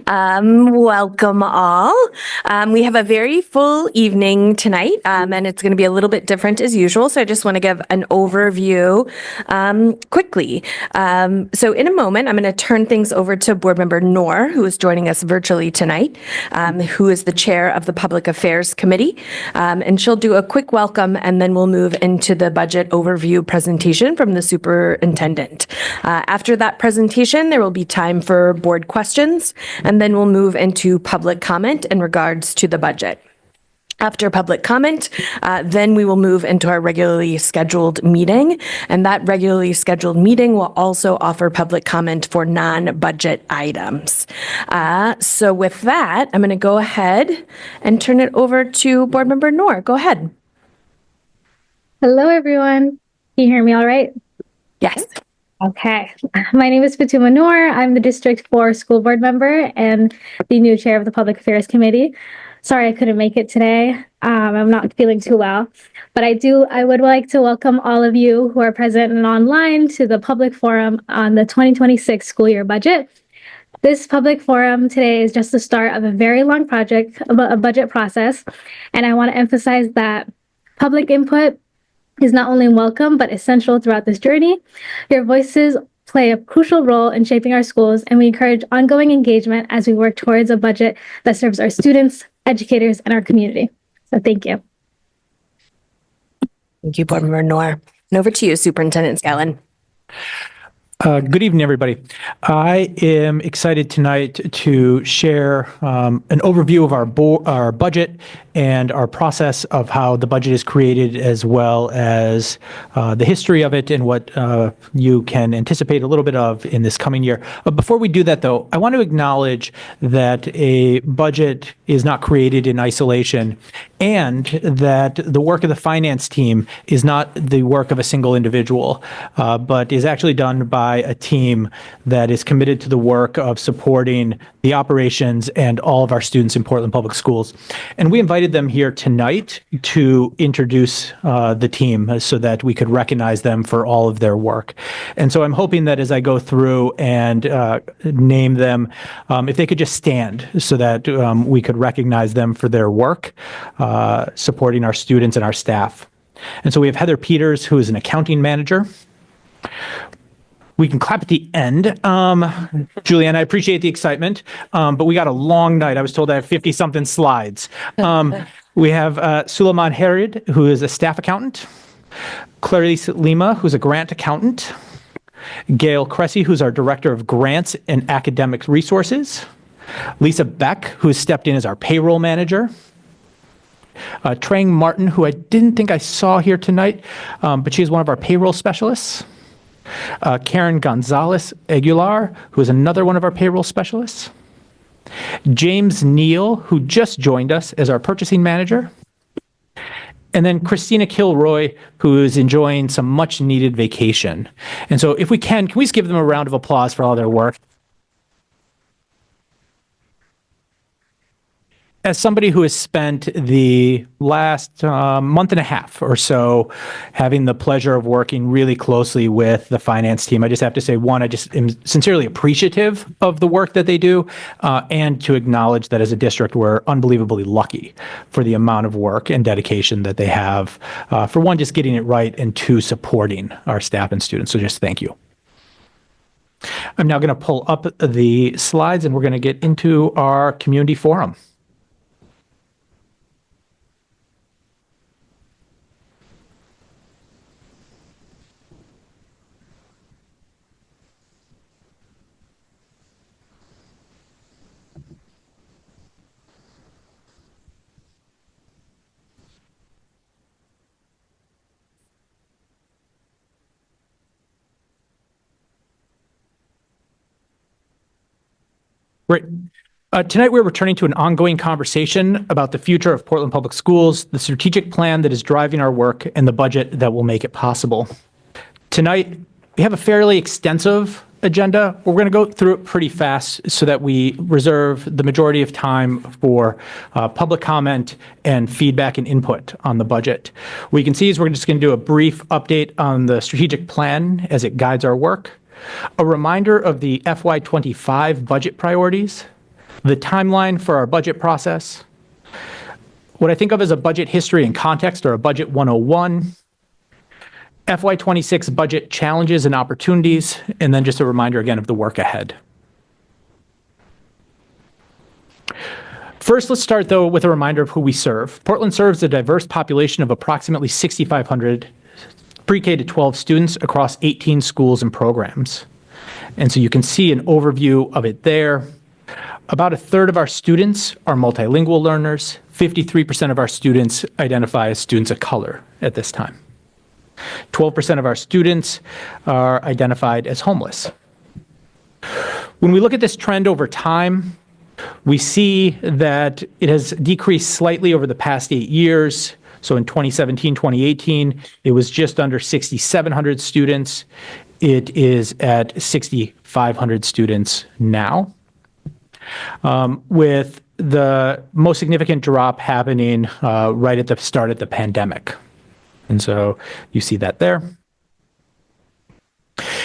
Welcome all. We have a very full evening tonight, and it's going to be a little bit different as usual. So I just want to give an overview quickly. So in a moment, I'm going to turn things over to Board Member Noor, who is joining us virtually tonight, who is the chair of the Public Affairs Committee. And she'll do a quick welcome, and then we'll move into the budget overview presentation from the superintendent. After that presentation, there will be time for board questions, and then we'll move into public comment in regards to the budget. After public comment, then we will move into our regularly scheduled meeting, and that regularly scheduled meeting will also offer public comment for non-budget items. So with that, I'm going to go ahead and turn it over to Board Member Noor. Go ahead. Hello, everyone. Can you hear me all right? Yes. Okay. My name is Fatuma Noor. I'm the District 4 school board member and the new chair of the Public Affairs Committee. Sorry I couldn't make it today. I'm not feeling too well, but I would like to welcome all of you who are present and online to the public forum on the 2026 school year budget. This public forum today is just the start of a very long project, a budget process, and I want to emphasize that public input is not only welcome, but essential throughout this journey. Your voices play a crucial role in shaping our schools, and we encourage ongoing engagement as we work towards a budget that serves our students, educators, and our community. So thank you. Thank you, Board Member Noor. And over to you, Superintendent Scallon. Good evening, everybody. I am excited tonight to share an overview of our budget and our process of how the budget is created, as well as the history of it and what you can anticipate a little bit of in this coming year. But before we do that, though, I want to acknowledge that a budget is not created in isolation, and that the work of the finance team is not the work of a single individual, but is actually done by a team that is committed to the work of supporting the operations and all of our students in Portland Public Schools. And we invited them here tonight to introduce the team so that we could recognize them for all of their work. And so I'm hoping that as I go through and name them, if they could just stand so that we could recognize them for their work supporting our students and our staff. And so we have Heather Peters, who is an accounting manager. We can clap at the end. Julianne, I appreciate the excitement, but we got a long night. I was told I have 50-something slides. We have Suleiman Harid, who is a staff accountant. Clarice Lima, who's a grant accountant. Gail Cressy, who's our director of grants and academic resources. Lisa Beck, who has stepped in as our payroll manager. Trang Martin, who I didn't think I saw here tonight, but she's one of our payroll specialists. Karen Gonzalez Aguilar, who is another one of our payroll specialists. James Neal, who just joined us as our purchasing manager. And then Christina Kilroy, who is enjoying some much needed vacation. And so if we can we just give them a round of applause for all their work? As somebody who has spent the last month and a half or so having the pleasure of working really closely with the finance team, I just have to say, one, I just am sincerely appreciative of the work that they do, and to acknowledge that as a district, we're unbelievably lucky for the amount of work and dedication that they have, for one, just getting it right, and two, supporting our staff and students. So just thank you. I'm now going to pull up the slides, and we're going to get into our community forum. Great. Tonight, we're returning to an ongoing conversation about the future of Portland Public Schools, the strategic plan that is driving our work, and the budget that will make it possible. Tonight, we have a fairly extensive agenda. We're going to go through it pretty fast so that we reserve the majority of time for public comment and feedback and input on the budget. What you can see is we're just going to do a brief update on the strategic plan as it guides our work. a reminder of the FY25 budget priorities, the timeline for our budget process, what I think of as a budget history and context, or a budget 101, FY26 budget challenges and opportunities, and then just a reminder again of the work ahead. First, let's start though with a reminder of who we serve. Portland serves a diverse population of approximately 6,500 pre-K to 12 students across 18 schools and programs. And so you can see an overview of it there. About a third of our students are multilingual learners. 53% of our students identify as students of color at this time. 12% of our students are identified as homeless. When we look at this trend over time, we see that it has decreased slightly over the past 8 years. So in 2017, 2018, it was just under 6,700 students. It is at 6,500 students now, with the most significant drop happening right at the start of the pandemic. And so you see that there.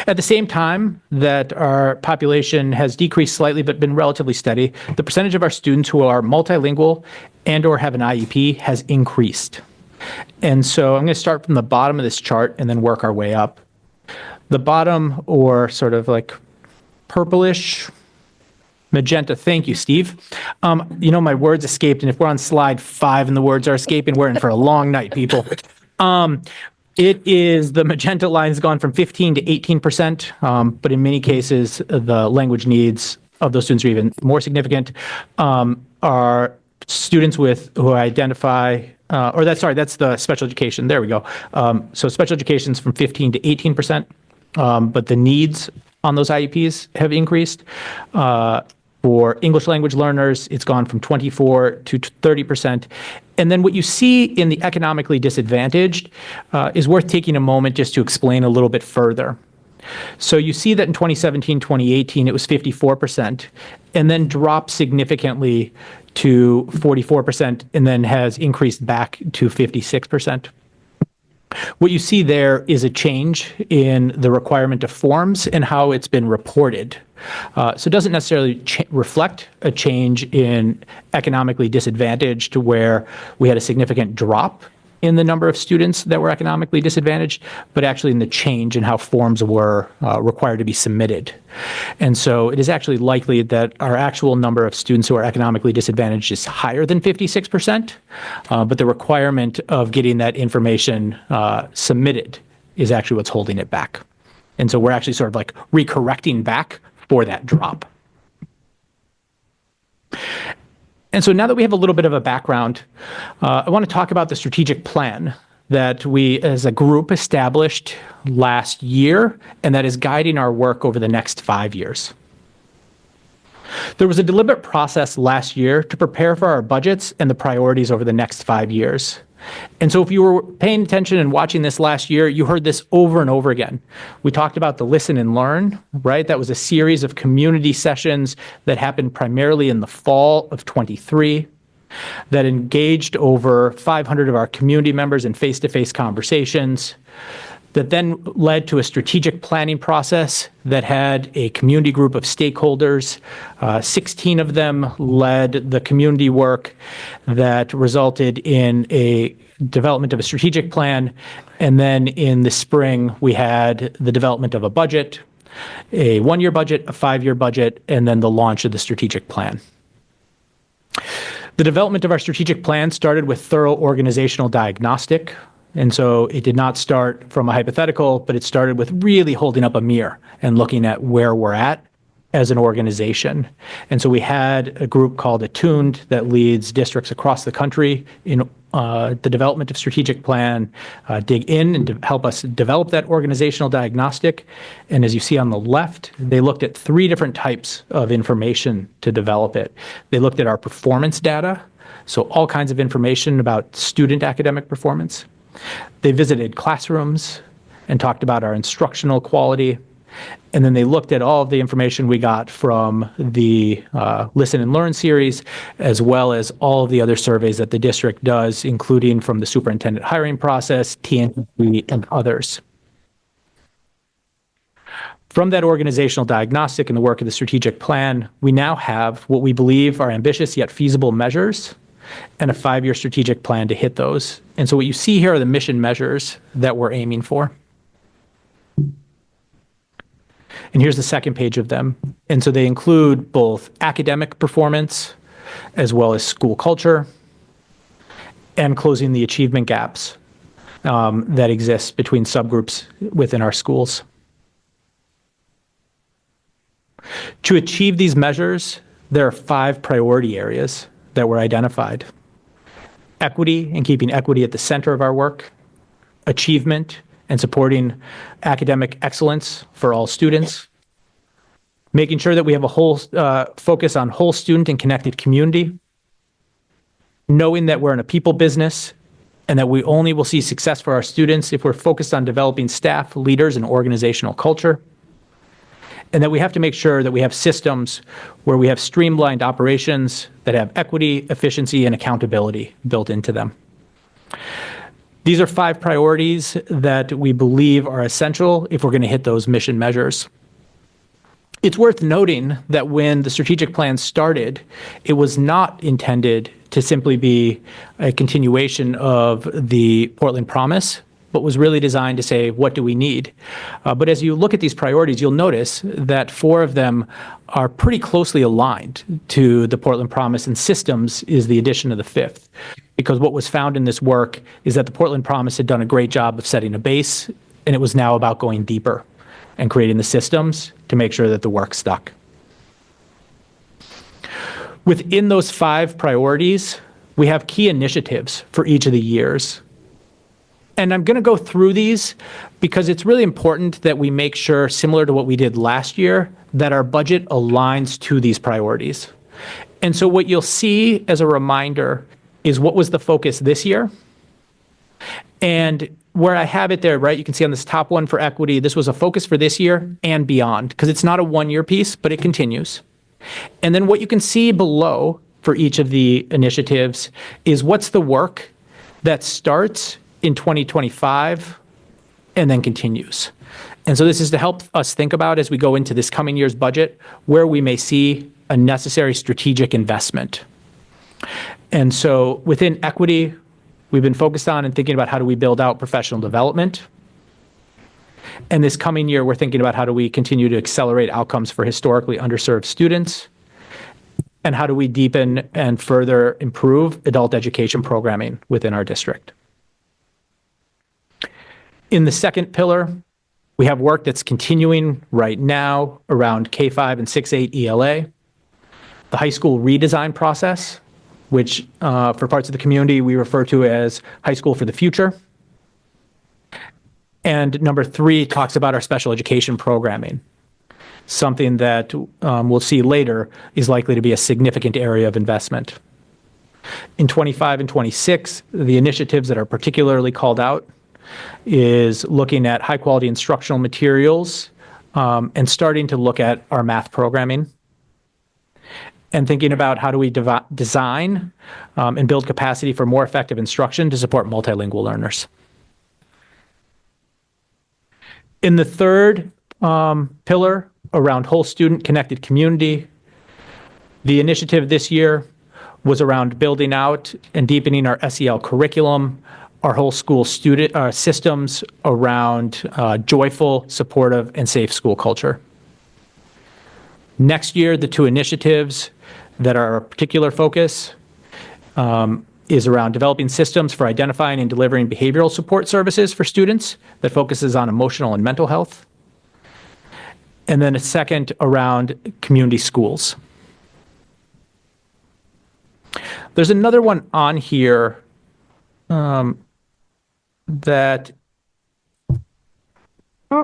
At the same time that our population has decreased slightly but been relatively steady, the percentage of our students who are multilingual and or have an IEP has increased. And so I'm going to start from the bottom of this chart and then work our way up. The bottom, or sort of like purplish, magenta, thank you, Steve. You know, my words escaped, and if we're on slide 5 and the words are escaping, we're in for a long night, people. It is, the magenta line has gone from 15 to 18%, but in many cases, the language needs of those students are even more significant. Are students who identify, that's the special education. There we go. So special education is from 15 to 18%, but the needs on those IEPs have increased. For English language learners, it's gone from 24 to 30%. And then what you see in the economically disadvantaged is worth taking a moment just to explain a little bit further. So you see that in 2017, 2018, it was 54%, and then dropped significantly to 44%, and then has increased back to 56%. What you see there is a change in the requirement of forms and how it's been reported. So it doesn't necessarily reflect a change in economically disadvantaged to where we had a significant drop in the number of students that were economically disadvantaged, but actually in the change in how forms were required to be submitted. And so it is actually likely that our actual number of students who are economically disadvantaged is higher than 56%, but the requirement of getting that information submitted is actually what's holding it back. And so we're actually sort of like recorrecting back for that drop. And so now that we have a little bit of a background, I want to talk about the strategic plan that we as a group established last year, and that is guiding our work over the next 5 years. There was a deliberate process last year to prepare for our budgets and the priorities over the next 5 years. And so if you were paying attention and watching this last year, you heard this over and over again. We talked about the Listen and Learn, right? That was a series of community sessions that happened primarily in the fall of 23 that engaged over 500 of our community members in face-to-face conversations, that then led to a strategic planning process that had a community group of stakeholders. 16 of them led the community work that resulted in a development of a strategic plan. And then in the spring, we had the development of a budget, a 1-year budget, a 5-year budget, and then the launch of the strategic plan. The development of our strategic plan started with thorough organizational diagnostic. And so it did not start from a hypothetical, but it started with really holding up a mirror and looking at where we're at as an organization. And so we had a group called Attuned that leads districts across the country in the development of strategic plan, dig in and help us develop that organizational diagnostic. And as you see on the left, they looked at 3 different types of information to develop it. They looked at our performance data, so all kinds of information about student academic performance. They visited classrooms and talked about our instructional quality. And then they looked at all of the information we got from the Listen and Learn series, as well as all of the other surveys that the district does, including from the superintendent hiring process, TNP, and others. From that organizational diagnostic and the work of the strategic plan, we now have what we believe are ambitious yet feasible measures and a 5-year strategic plan to hit those. And so what you see here are the mission measures that we're aiming for. And here's the second page of them. And so they include both academic performance as well as school culture and closing the achievement gaps that exist between subgroups within our schools. To achieve these measures, there are 5 priority areas that were identified. Equity and keeping equity at the center of our work, achievement and supporting academic excellence for all students, making sure that we have a whole focus on whole student and connected community, knowing that we're in a people business and that we only will see success for our students if we're focused on developing staff, leaders, and organizational culture, and that we have to make sure that we have systems where we have streamlined operations that have equity, efficiency, and accountability built into them. These are 5 priorities that we believe are essential if we're going to hit those mission measures. It's worth noting that when the strategic plan started, it was not intended to simply be a continuation of the Portland Promise, but was really designed to say, what do we need? But as you look at these priorities, you'll notice that 4 of them are pretty closely aligned to the Portland Promise, and systems is the addition of the 5th. Because what was found in this work is that the Portland Promise had done a great job of setting a base, and it was now about going deeper and creating the systems to make sure that the work stuck. Within those 5 priorities, we have key initiatives for each of the years. And I'm going to go through these because it's really important that we make sure, similar to what we did last year, that our budget aligns to these priorities. And so what you'll see as a reminder is what was the focus this year. And where I have it there, right, you can see on this top one for equity, this was a focus for this year and beyond, because it's not a 1-year piece, but it continues. And then what you can see below for each of the initiatives is what's the work that starts in 2025 and then continues. And so this is to help us think about, as we go into this coming year's budget, where we may see a necessary strategic investment. And so within equity, we've been focused on and thinking about how do we build out professional development. And this coming year, we're thinking about how do we continue to accelerate outcomes for historically underserved students, and how do we deepen and further improve adult education programming within our district. In the second pillar, we have work that's continuing right now around K-5 and 6-8 ELA, the high school redesign process, which for parts of the community we refer to as High School for the Future. And number 3 talks about our special education programming, something that we'll see later is likely to be a significant area of investment. In 25 and 26, the initiatives that are particularly called out is looking at high quality instructional materials and starting to look at our math programming, and thinking about how do we design and build capacity for more effective instruction to support multilingual learners. In the third pillar around whole student connected community, the initiative this year was around building out and deepening our SEL curriculum, our whole school student systems around joyful, supportive, and safe school culture. Next year, the 2 initiatives that are a particular focus is around developing systems for identifying and delivering behavioral support services for students that focuses on emotional and mental health. And then a second around community schools. There's another one on here that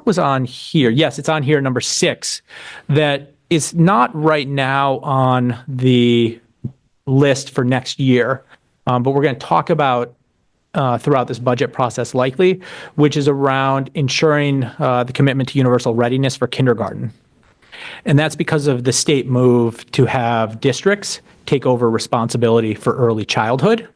was on here. Yes, it's on here, number 6, that is not right now on the list for next year, but we're going to talk about throughout this budget process likely, which is around ensuring the commitment to universal readiness for kindergarten. And that's because of the state move to have districts take over responsibility for early childhood,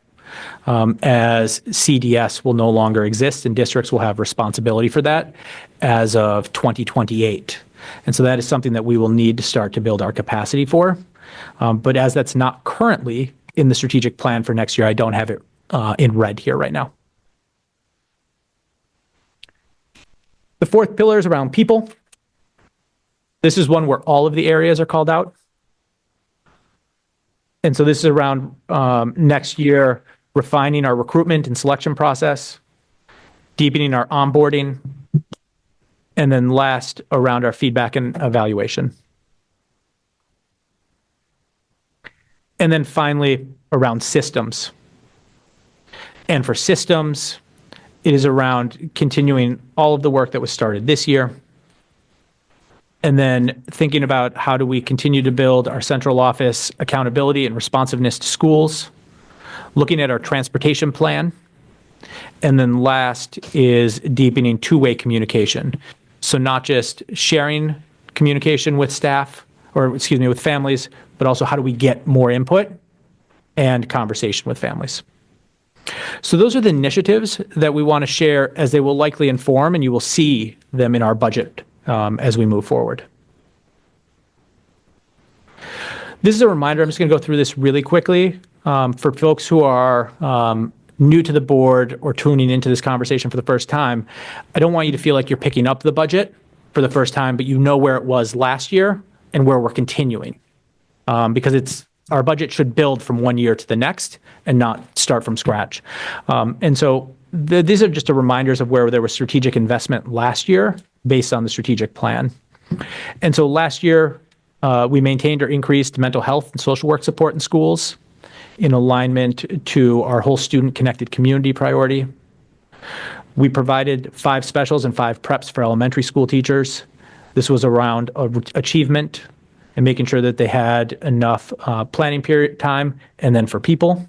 as CDS will no longer exist and districts will have responsibility for that as of 2028. And so that is something that we will need to start to build our capacity for. But as that's not currently in the strategic plan for next year, I don't have it in red here right now. The fourth pillar is around people. This is one where all of the areas are called out. And so this is around next year, refining our recruitment and selection process, deepening our onboarding, and then last, around our feedback and evaluation. And then finally, around systems. And for systems, it is around continuing all of the work that was started this year. And then thinking about how do we continue to build our central office accountability and responsiveness to schools, looking at our transportation plan. And then last is deepening two-way communication. So not just sharing communication with staff, or excuse me, with families, but also how do we get more input and conversation with families. So those are the initiatives that we want to share, as they will likely inform, and you will see them in our budget as we move forward. This is a reminder. I'm just going to go through this really quickly for folks who are new to the board or tuning into this conversation for the first time. I don't want you to feel like you're picking up the budget for the first time, but you know where it was last year and where we're continuing, because our budget should build from one year to the next and not start from scratch. And so these are just reminders of where there was strategic investment last year based on the strategic plan. And so last year, we maintained or increased mental health and social work support in schools in alignment to our whole student connected community priority. We provided 5 specials and 5 preps for elementary school teachers. This was around achievement and making sure that they had enough planning period time, and then for people.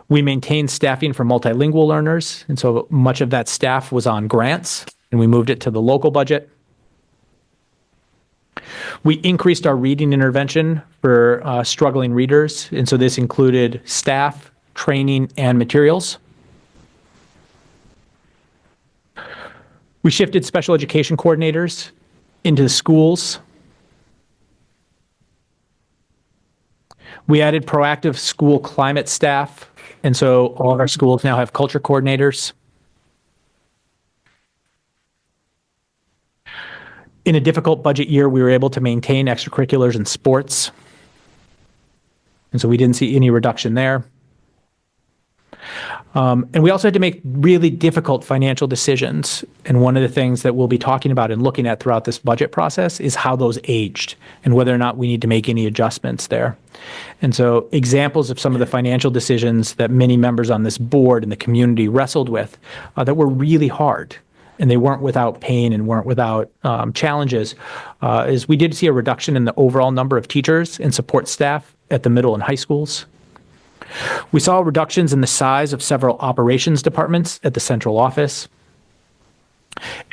We maintained staffing for multilingual learners, and so much of that staff was on grants, and we moved it to the local budget. We increased our reading intervention for struggling readers, and so this included staff, training, and materials. We shifted special education coordinators into the schools. We added proactive school climate staff, and so all of our schools now have culture coordinators. In a difficult budget year, we were able to maintain extracurriculars and sports, and so we didn't see any reduction there. And we also had to make really difficult financial decisions. And one of the things that we'll be talking about and looking at throughout this budget process is how those aged and whether or not we need to make any adjustments there. And so examples of some of the financial decisions that many members on this board and the community wrestled with that were really hard, and they weren't without pain and weren't without challenges, is we did see a reduction in the overall number of teachers and support staff at the middle and high schools. We saw reductions in the size of several operations departments at the central office.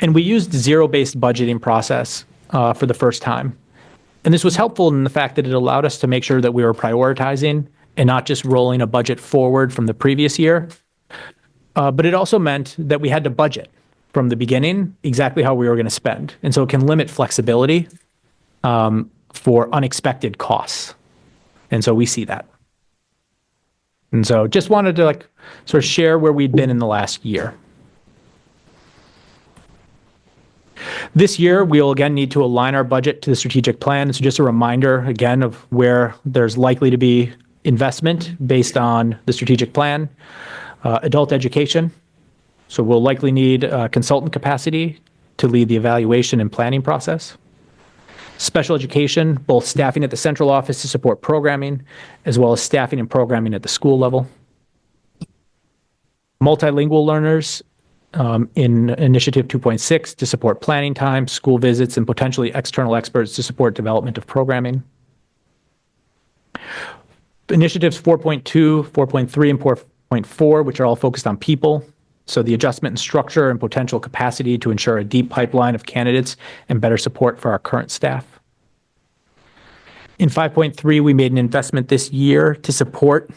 And we used zero-based budgeting process for the first time. And this was helpful in the fact that it allowed us to make sure that we were prioritizing and not just rolling a budget forward from the previous year. But it also meant that we had to budget from the beginning exactly how we were going to spend. And so it can limit flexibility for unexpected costs. And so we see that. And so just wanted to sort of share where we'd been in the last year. This year, we'll again need to align our budget to the strategic plan. So just a reminder again of where there's likely to be investment based on the strategic plan. Adult education. So we'll likely need consultant capacity to lead the evaluation and planning process. Special education, both staffing at the central office to support programming, as well as staffing and programming at the school level. Multilingual learners in Initiative 2.6 to support planning time, school visits, and potentially external experts to support development of programming. Initiatives 4.2, 4.3, and 4.4, which are all focused on people. So the adjustment in structure and potential capacity to ensure a deep pipeline of candidates and better support for our current staff. In 5.3, we made an investment this year to support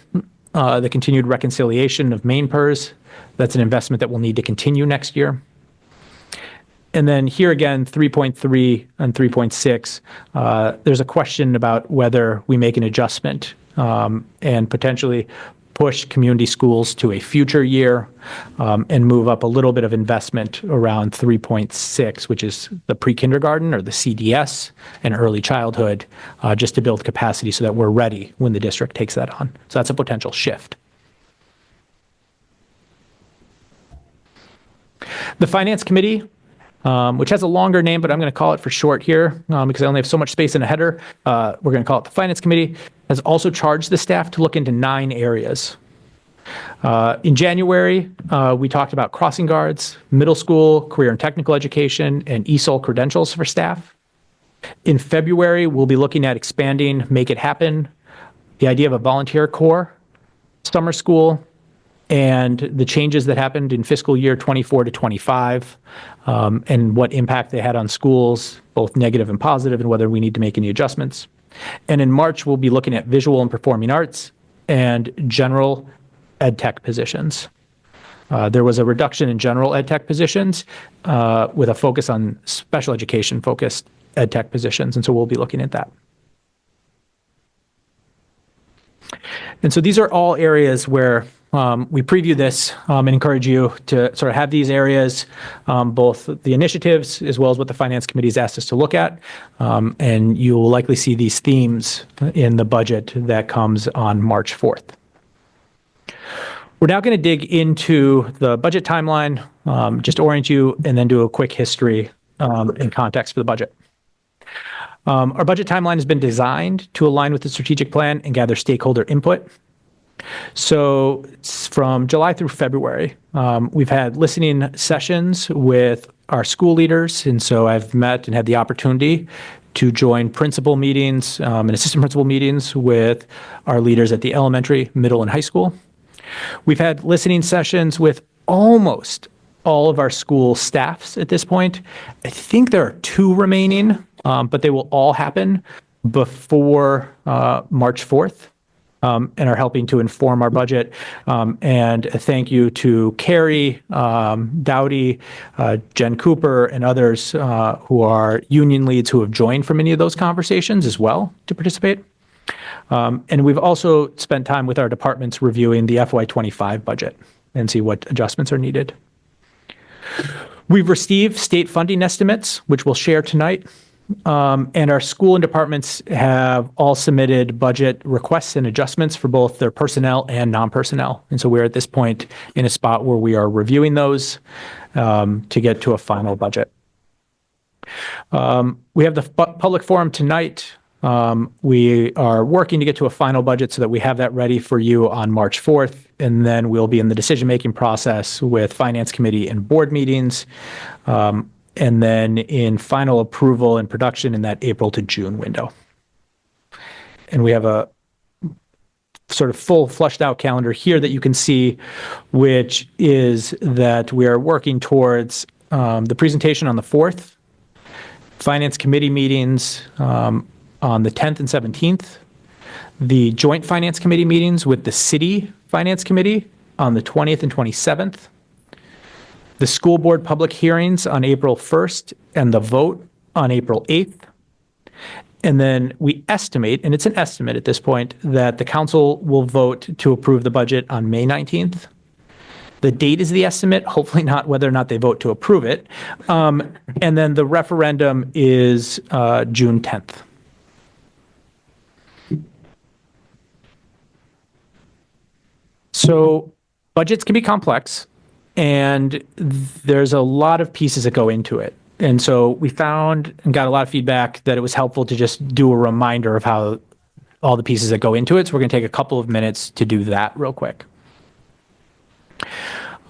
the continued reconciliation of Maine PERS. That's an investment that will need to continue next year. And then here again, 3.3 and 3.6, there's a question about whether we make an adjustment and potentially push community schools to a future year and move up a little bit of investment around 3.6, which is the pre-kindergarten or the CDS and early childhood, just to build capacity so that we're ready when the district takes that on. So that's a potential shift. The Finance Committee, which has a longer name, but I'm going to call it for short here because I only have so much space in a header. We're going to call it the Finance Committee, has also charged the staff to look into 9 areas. In January, we talked about crossing guards, middle school, career and technical education, and ESOL credentials for staff. In February, we'll be looking at expanding Make It Happen, the idea of a volunteer corps, summer school, and the changes that happened in fiscal year 24 to 25, and what impact they had on schools, both negative and positive, and whether we need to make any adjustments. And in March, we'll be looking at visual and performing arts and general ed tech positions. There was a reduction in general ed tech positions with a focus on special education focused ed tech positions, and so we'll be looking at that. And so these are all areas where we preview this and encourage you to sort of have these areas, both the initiatives as well as what the Finance Committee has asked us to look at. And you will likely see these themes in the budget that comes on March 4th. We're now going to dig into the budget timeline, just orient you, and then do a quick history and context for the budget. Our budget timeline has been designed to align with the strategic plan and gather stakeholder input. So from July through February, we've had listening sessions with our school leaders. And so I've met and had the opportunity to join principal meetings and assistant principal meetings with our leaders at the elementary, middle, and high school. We've had listening sessions with almost all of our school staffs at this point. I think there are 2 remaining, but they will all happen before March 4th. And are helping to inform our budget. And a thank you to Carrie, Dowdy, Jen Cooper, and others who are union leads who have joined for many of those conversations as well to participate. And we've also spent time with our departments reviewing the FY25 budget and see what adjustments are needed. We've received state funding estimates, which we'll share tonight. And our school and departments have all submitted budget requests and adjustments for both their personnel and non-personnel. And so we're at this point in a spot where we are reviewing those to get to a final budget. We have the public forum tonight. We are working to get to a final budget so that we have that ready for you on March 4th. And then we'll be in the decision-making process with Finance Committee and board meetings. And then in final approval and production in that April to June window. And we have a sort of full fleshed out calendar here that you can see, which is that we are working towards the presentation on the 4th, Finance Committee meetings on the 10th and 17th, the joint Finance Committee meetings with the City Finance Committee on the 20th and 27th, the school board public hearings on April 1st and the vote on April 8th. And then we estimate, and it's an estimate at this point, that the council will vote to approve the budget on May 19th. The date is the estimate, hopefully not whether or not they vote to approve it. And then the referendum is June 10th. So budgets can be complex. And there's a lot of pieces that go into it. And so we found and got a lot of feedback that it was helpful to just do a reminder of how all the pieces that go into it. So we're going to take a couple of minutes to do that real quick.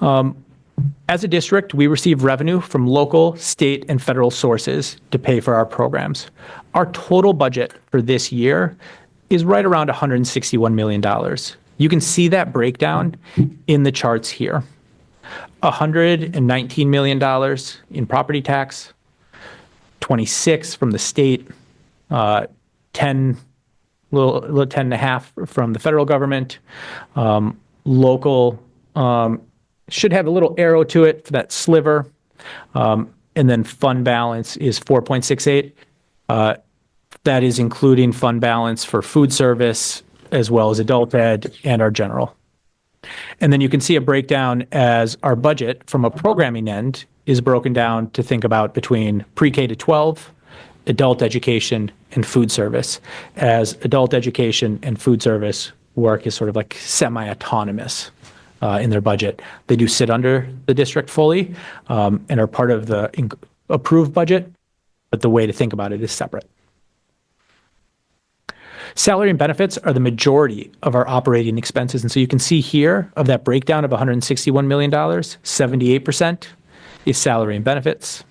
As a district, we receive revenue from local, state, and federal sources to pay for our programs. Our total budget for this year is right around $161 million. You can see that breakdown in the charts here. $119 million in property tax, 26 from the state, 10, little 10 and a half from the federal government. Local should have a little arrow to it for that sliver. And and then fund balance is 4.68. That is including fund balance for food service as well as adult ed and our general. And then you can see a breakdown as our budget from a programming end is broken down to think about between pre-K to 12, adult education, and food service, as adult education and food service work is sort of like semi-autonomous in their budget. They do sit under the district fully and are part of the approved budget, but the way to think about it is separate. Salary and benefits are the majority of our operating expenses. And so you can see here of that breakdown of $161 million, 78% is salary and benefits,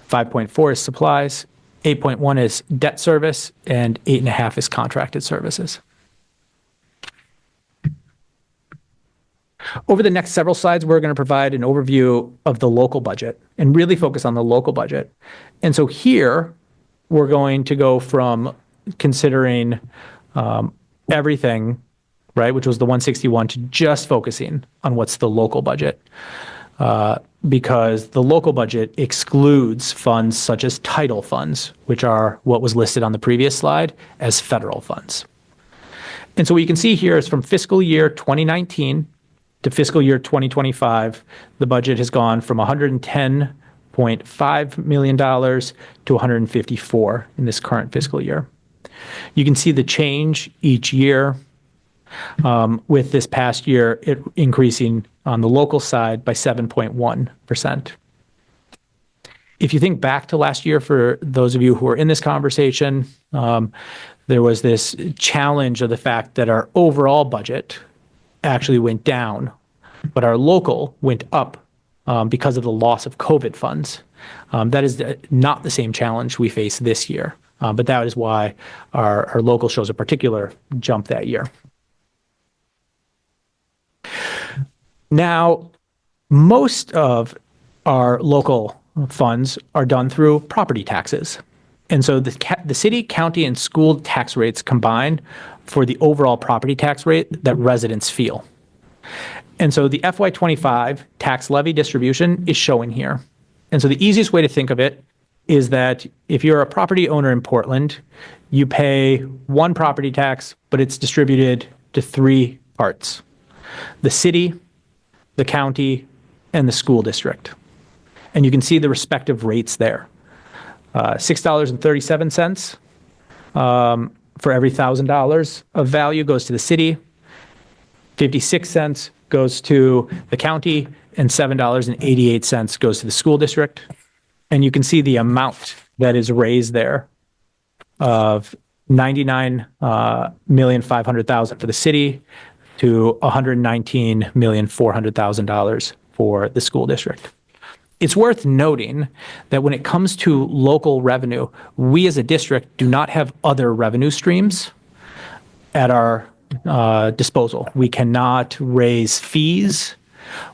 5.4 is supplies, 8.1 is debt service, and 8.5 is contracted services. Over the next several slides, we're going to provide an overview of the local budget and really focus on the local budget. And so here, we're going to go from considering everything, right, which was the 161, to just focusing on what's the local budget, because the local budget excludes funds such as title funds, which are what was listed on the previous slide as federal funds. And so what you can see here is from fiscal year 2019 to fiscal year 2025, the budget has gone from $110.5 million to $154 in this current fiscal year. You can see the change each year, with this past year it increasing on the local side by 7.1%. If you think back to last year, for those of you who are in this conversation, there was this challenge of the fact that our overall budget actually went down, but our local went up because of the loss of COVID funds. That is not the same challenge we face this year. But that is why our local shows a particular jump that year. Now, most of our local funds are done through property taxes. And so the city, county, and school tax rates combine for the overall property tax rate that residents feel. And so the FY25 tax levy distribution is shown here. And so the easiest way to think of it is that if you're a property owner in Portland, you pay one property tax, but it's distributed to three parts: the city, the county, and the school district. And you can see the respective rates there. $6.37 for every $1,000 of value goes to the city, 56 cents goes to the county, and $7.88 goes to the school district. And you can see the amount that is raised there of $99,500,000 for the city to $119,400,000 for the school district. It's worth noting that when it comes to local revenue, we as a district do not have other revenue streams at our disposal. We cannot raise fees.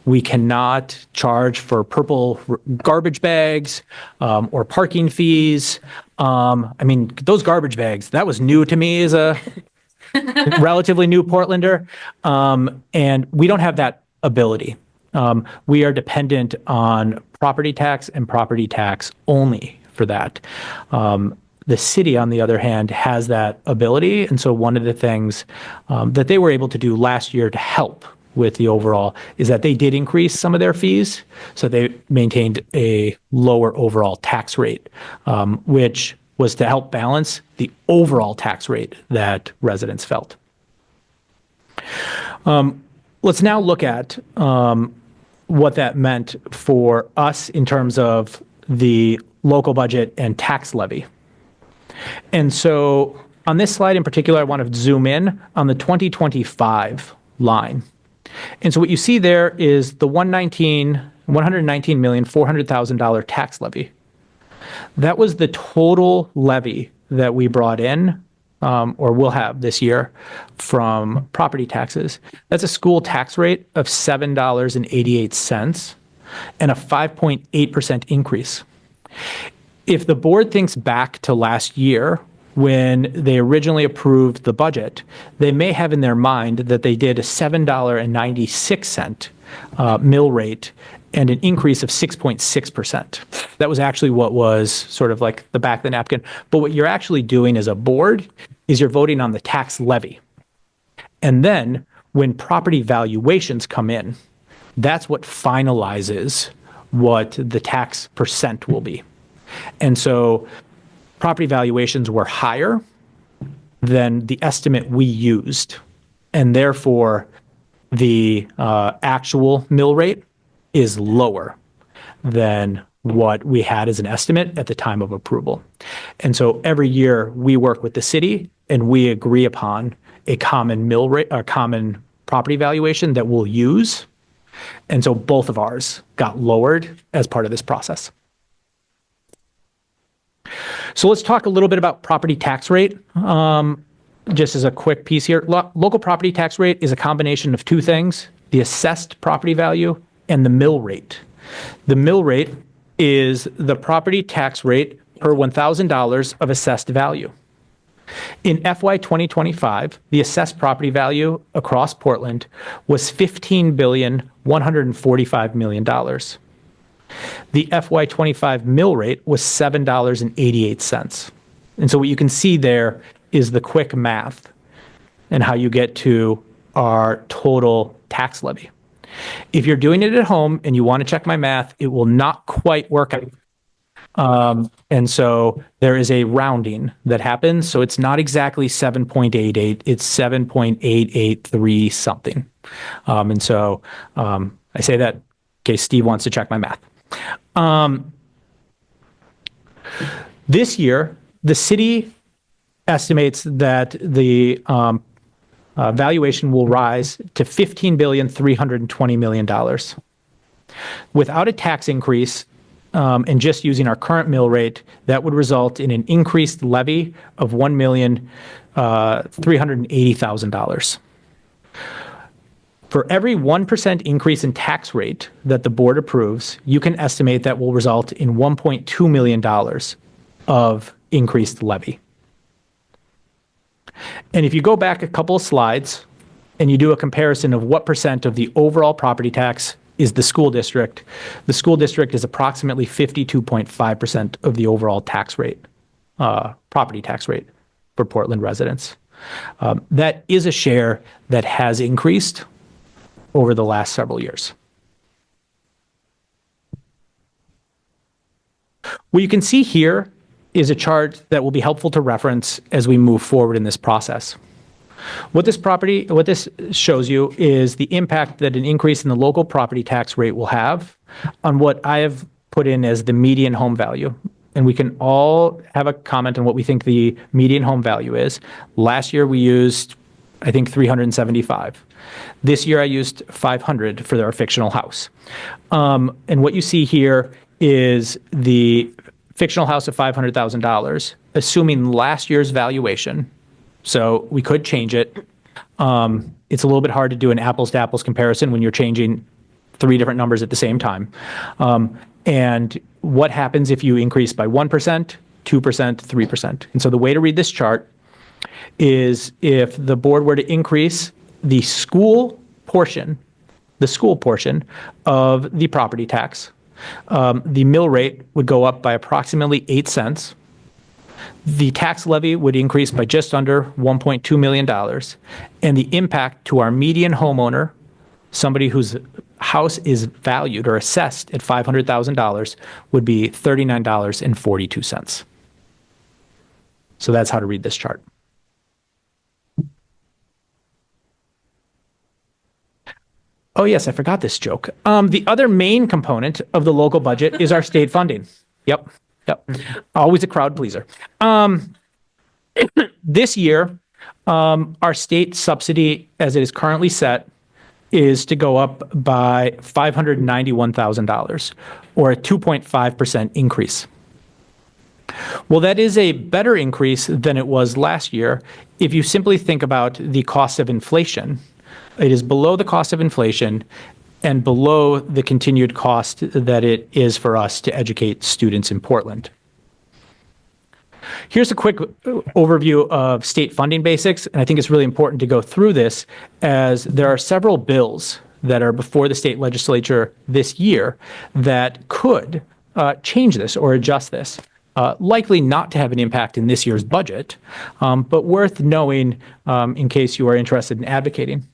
We cannot charge for purple garbage bags or parking fees. I mean, those garbage bags, that was new to me as a relatively new Portlander. And we don't have that ability. We are dependent on property tax and property tax only for that. The city, on the other hand, has that ability. And so one of the things that they were able to do last year to help with the overall is that they did increase some of their fees. So they maintained a lower overall tax rate, which was to help balance the overall tax rate that residents felt. Let's now look at what that meant for us in terms of the local budget and tax levy. And so on this slide in particular, I want to zoom in on the 2025 line. And so what you see there is the $119,400,000 tax levy. That was the total levy that we brought in, or will have this year, from property taxes. That's a school tax rate of $7.88 and a 5.8% increase. If the board thinks back to last year, when they originally approved the budget, they may have in their mind that they did a $7.96 mill rate and an increase of 6.6%. That was actually what was sort of like the back of the napkin. But what you're actually doing as a board is you're voting on the tax levy. And then when property valuations come in, that's what finalizes what the tax percent will be. And so property valuations were higher than the estimate we used. And therefore, the actual mill rate is lower than what we had as an estimate at the time of approval. And so every year we work with the city and we agree upon a common mill rate, a common property valuation that we'll use. And so both of ours got lowered as part of this process. So let's talk a little bit about property tax rate. Just as a quick piece here, local property tax rate is a combination of two things: the assessed property value and the mill rate. The mill rate is the property tax rate per $1,000 of assessed value. In FY 2025, the assessed property value across Portland was $15,145 million. The FY 25 mill rate was $7.88. And so what you can see there is the quick math and how you get to our total tax levy. If you're doing it at home and you want to check my math, it will not quite work out. And so there is a rounding that happens. So it's not exactly 7.88, it's 7.883 something. And so I say that in case Steve wants to check my math. This year, the city estimates that the valuation will rise to $15,320 million. Without a tax increase, and just using our current mill rate, that would result in an increased levy of $1,380,000. For every 1% increase in tax rate that the board approves, you can estimate that will result in $1.2 million of increased levy. And if you go back a couple of slides and you do a comparison of what percent of the overall property tax is the school district is approximately 52.5% of the overall tax rate, property tax rate for Portland residents. That is a share that has increased over the last several years. What you can see here is a chart that will be helpful to reference as we move forward in this process. What this shows you is the impact that an increase in the local property tax rate will have on what I have put in as the median home value. And we can all have a comment on what we think the median home value is. Last year we used, I think, 375. This year I used 500 for our fictional house. And what you see here is the fictional house of $500,000, assuming last year's valuation. So we could change it. It's a little bit hard to do an apples to apples comparison when you're changing three different numbers at the same time. And what happens if you increase by 1%, 2%, 3%? And so the way to read this chart is if the board were to increase the school portion of the property tax, the mill rate would go up by approximately 8 cents. The tax levy would increase by just under $1.2 million. And the impact to our median homeowner, somebody whose house is valued or assessed at $500,000, would be $39.42. So that's how to read this chart. Oh, yes, I forgot this joke. The other main component of the local budget is our state funding. Yep. Always a crowd pleaser. This year, our state subsidy, as it is currently set, is to go up by $591,000, or a 2.5% increase. Well, that is a better increase than it was last year. If you simply think about the cost of inflation, it is below the cost of inflation and below the continued cost that it is for us to educate students in Portland. Here's a quick overview of state funding basics, and I think it's really important to go through this as there are several bills that are before the state legislature this year that could change this or adjust this. Likely not to have an impact in this year's budget, but worth knowing in case you are interested in advocating.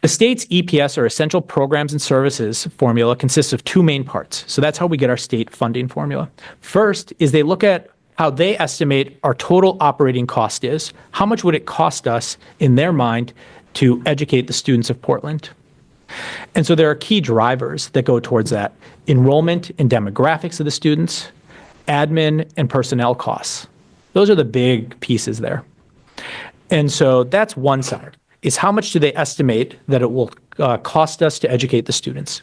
The state's EPS, or Essential Programs and Services formula, consists of two main parts. So that's how we get our state funding formula. First is they look at how they estimate our total operating cost is. How much would it cost us, in their mind, to educate the students of Portland? And so there are key drivers that go towards that: enrollment and demographics of the students, admin and personnel costs. Those are the big pieces there. And so that's one side, is how much do they estimate that it will cost us to educate the students.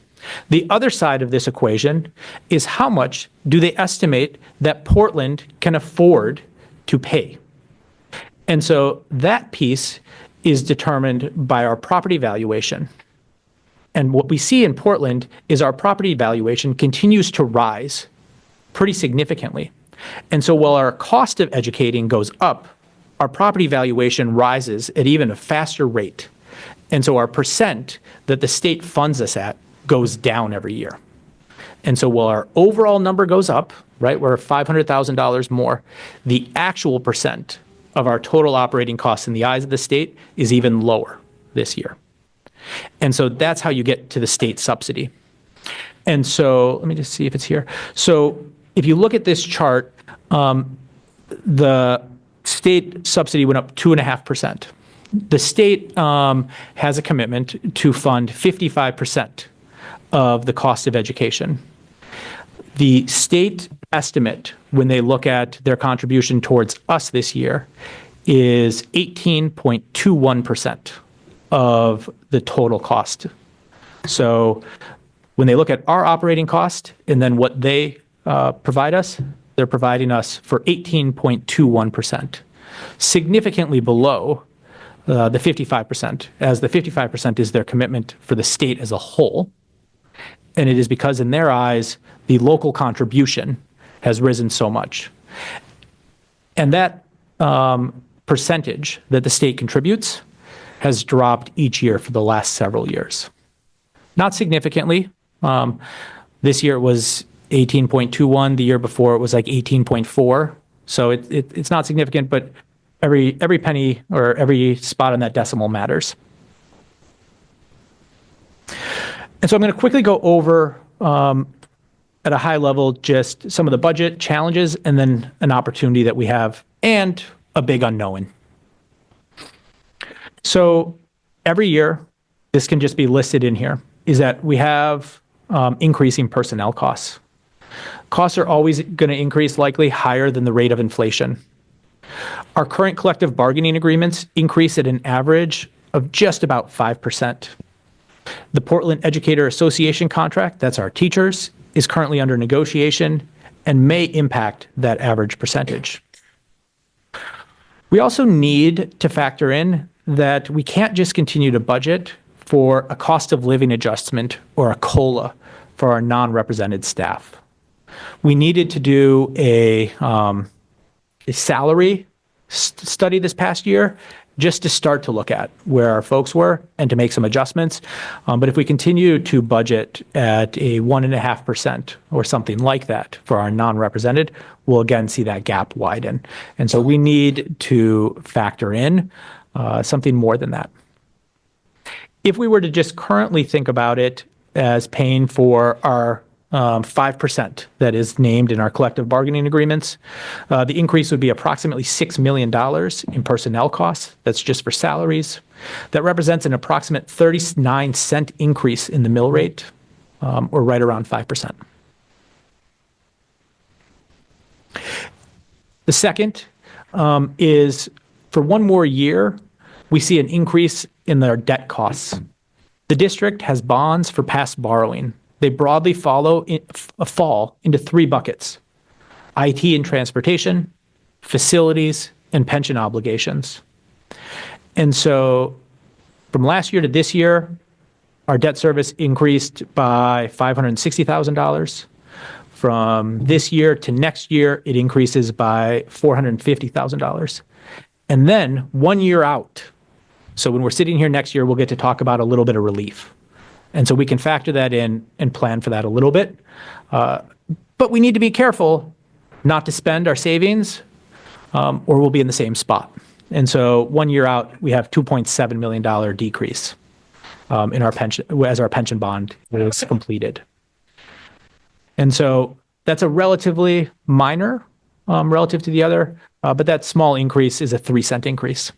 The other side of this equation is how much do they estimate that Portland can afford to pay. And so that piece is determined by our property valuation. And what we see in Portland is our property valuation continues to rise pretty significantly. And so while our cost of educating goes up, our property valuation rises at even a faster rate. And so our percent that the state funds us at goes down every year. And so while our overall number goes up, right, we're $500,000 more, the actual percent of our total operating costs in the eyes of the state is even lower this year. And so that's how you get to the state subsidy. And so let me just see if it's here. So if you look at this chart, the state subsidy went up 2.5%. The state has a commitment to fund 55% of the cost of education. The state estimate, when they look at their contribution towards us this year, is 18.21% of the total cost. So when they look at our operating cost and then what they provide us, they're providing us for 18.21%, significantly below the 55%, as the 55% is their commitment for the state as a whole. And it is because in their eyes, the local contribution has risen so much. And that percentage that the state contributes has dropped each year for the last several years. Not significantly. This year it was 18.21. The year before it was like 18.4. So it's not significant, but every penny or every spot on that decimal matters. And so I'm going to quickly go over at a high level just some of the budget challenges and then an opportunity that we have and a big unknown. So every year, this can just be listed in here, is that we have increasing personnel costs. Costs are always going to increase, likely higher than the rate of inflation. Our current collective bargaining agreements increase at an average of just about 5%. The Portland Educator Association contract, that's our teachers, is currently under negotiation and may impact that average percentage. We also need to factor in that we can't just continue to budget for a cost of living adjustment or a COLA for our non-represented staff. We needed to do a salary study this past year just to start to look at where our folks were and to make some adjustments. But if we continue to budget at a 1.5% or something like that for our non-represented, we'll again see that gap widen. And so we need to factor in something more than that. If we were to just currently think about it as paying for our 5% that is named in our collective bargaining agreements, the increase would be approximately $6 million in personnel costs. That's just for salaries. That represents an approximate 39-cent increase in the mill rate, or right around 5%. The second is for one more year, we see an increase in their debt costs. The district has bonds for past borrowing. They broadly fall into three buckets: IT and transportation, facilities, and pension obligations. And so from last year to this year, our debt service increased by $560,000. From this year to next year, it increases by $450,000. And then 1 year out, so when we're sitting here next year, we'll get to talk about a little bit of relief. And so we can factor that in and plan for that a little bit. But we need to be careful not to spend our savings or we'll be in the same spot. And so 1 year out, we have $2.7 million decrease in our pension as our pension bond is completed. And so that's a relatively minor relative to the other, but that small increase is a 3-cent increase.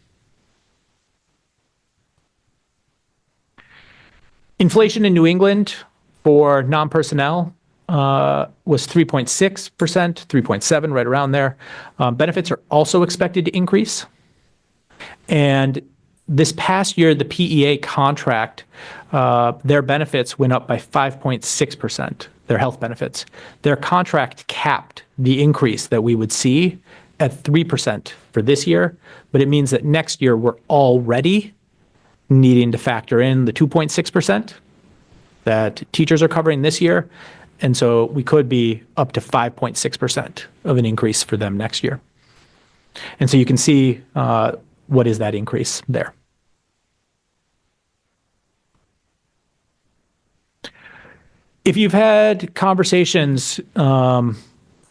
Inflation in New England for non-personnel was 3.6%, 3.7%, right around there. Benefits are also expected to increase. And this past year, the PEA contract, their benefits went up by 5.6%, their health benefits. Their contract capped the increase that we would see at 3% for this year, but it means that next year we're already needing to factor in the 2.6% that teachers are covering this year. And so we could be up to 5.6% of an increase for them next year. And so you can see what is that increase there. If you've had conversations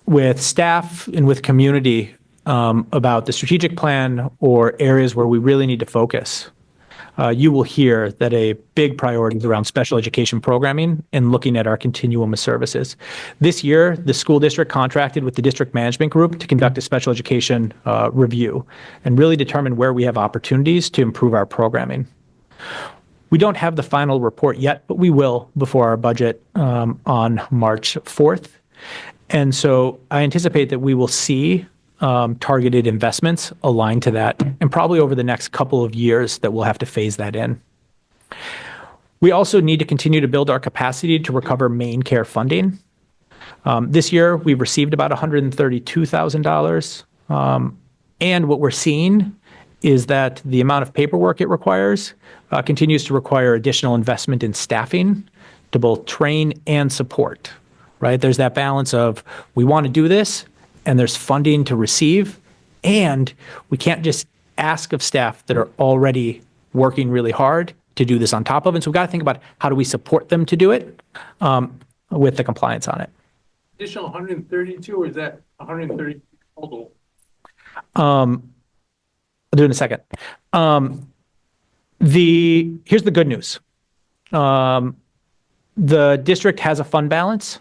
with staff and with community about the strategic plan or areas where we really need to focus, you will hear that a big priority is around special education programming and looking at our continuum of services. This year, the school district contracted with the district management group to conduct a special education review and really determine where we have opportunities to improve our programming. We don't have the final report yet, but we will before our budget on March 4th. And so I anticipate that we will see targeted investments aligned to that, and probably over the next couple of years that we'll have to phase that in. We also need to continue to build our capacity to recover Maine care funding. This year, we've received about $132,000. And what we're seeing is that the amount of paperwork it requires continues to require additional investment in staffing to both train and support, right? There's that balance of we want to do this and there's funding to receive, and we can't just ask of staff that are already working really hard to do this on top of it. So we've got to think about how do we support them to do it with the compliance on it. Additional 132, or is that 130 total? I'll do it in a second. Here's the good news. The district has a fund balance.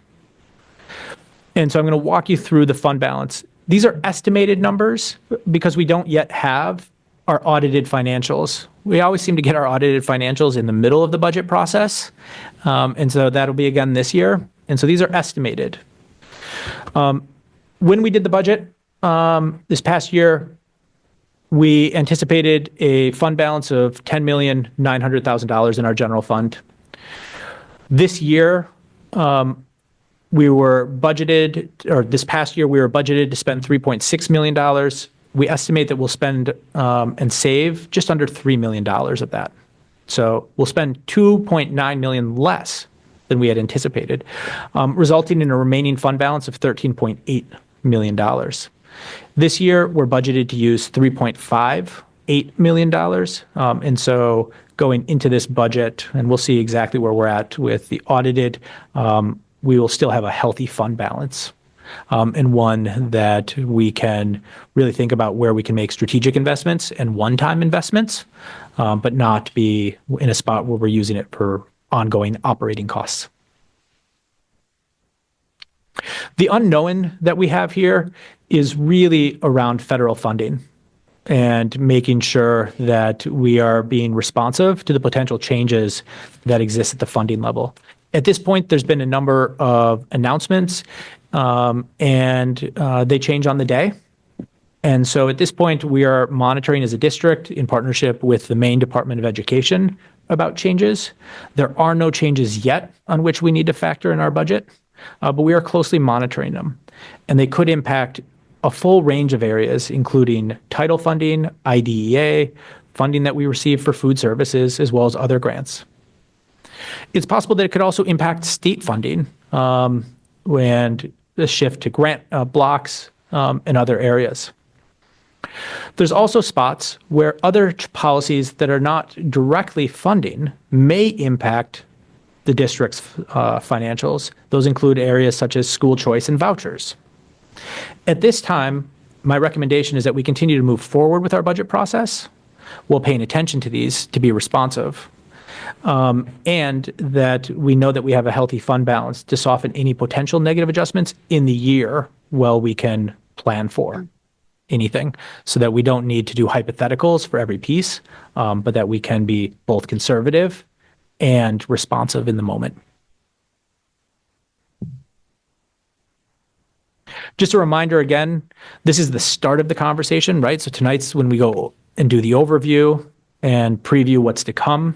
And so I'm going to walk you through the fund balance. These are estimated numbers because we don't yet have our audited financials. We always seem to get our audited financials in the middle of the budget process. And so that'll be again this year. And so these are estimated. When we did the budget this past year, we anticipated a fund balance of $10,900,000 in our general fund. This year, we were budgeted, or this past year, we were budgeted to spend $3.6 million. We estimate that we'll spend and save just under $3 million of that. So we'll spend $2.9 million less than we had anticipated, resulting in a remaining fund balance of $13.8 million. This year, we're budgeted to use $3.58 million. And so going into this budget, and we'll see exactly where we're at with the audited, we will still have a healthy fund balance and one that we can really think about where we can make strategic investments and one-time investments, but not be in a spot where we're using it for ongoing operating costs. The unknown that we have here is really around federal funding and making sure that we are being responsive to the potential changes that exist at the funding level. At this point, there's been a number of announcements, and they change on the day. And so at this point, we are monitoring as a district in partnership with the Maine Department of Education about changes. There are no changes yet on which we need to factor in our budget, but we are closely monitoring them. And they could impact a full range of areas, including title funding, IDEA, funding that we receive for food services, as well as other grants. It's possible that it could also impact state funding and the shift to grant blocks in other areas. There's also spots where other policies that are not directly funding may impact the district's financials. Those include areas such as school choice and vouchers. At this time, my recommendation is that we continue to move forward with our budget process while paying attention to these to be responsive. And that we know that we have a healthy fund balance to soften any potential negative adjustments in the year while we can plan for anything, so that we don't need to do hypotheticals for every piece, but that we can be both conservative and responsive in the moment. Just a reminder again, this is the start of the conversation, right? So tonight's when we go and do the overview and preview what's to come.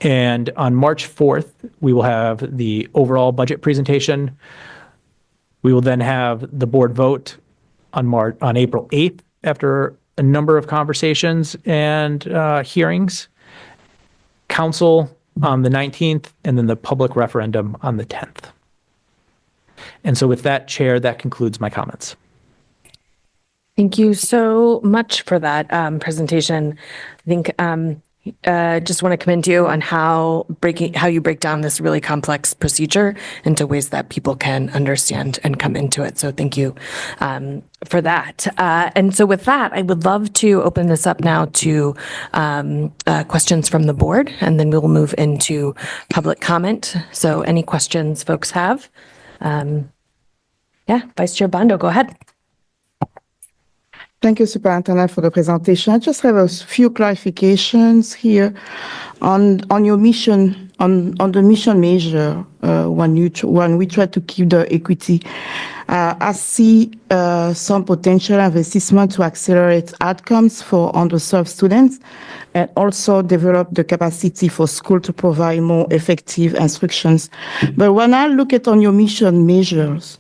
And on March 4th, we will have the overall budget presentation. We will then have the board vote on April 8th after a number of conversations and hearings, council on the 19th, and then the public referendum on the 10th. And so with that, Chair, that concludes my comments. Thank you so much for that presentation. I think just want to commend you on how you break down this really complex procedure into ways that people can understand and come into it. So thank you for that. And so with that, I would love to open this up now to questions from the board, and then we will move into public comment. So any questions folks have? Yeah, Vice Chair Bondo, go ahead. Thank you, Superintendent, for the presentation. I just have a few clarifications here on your mission, on the mission measure, when we try to keep the equity. I see some potential investment to accelerate outcomes for underserved students and also develop the capacity for school to provide more effective instructions. But when I look at on your mission measures,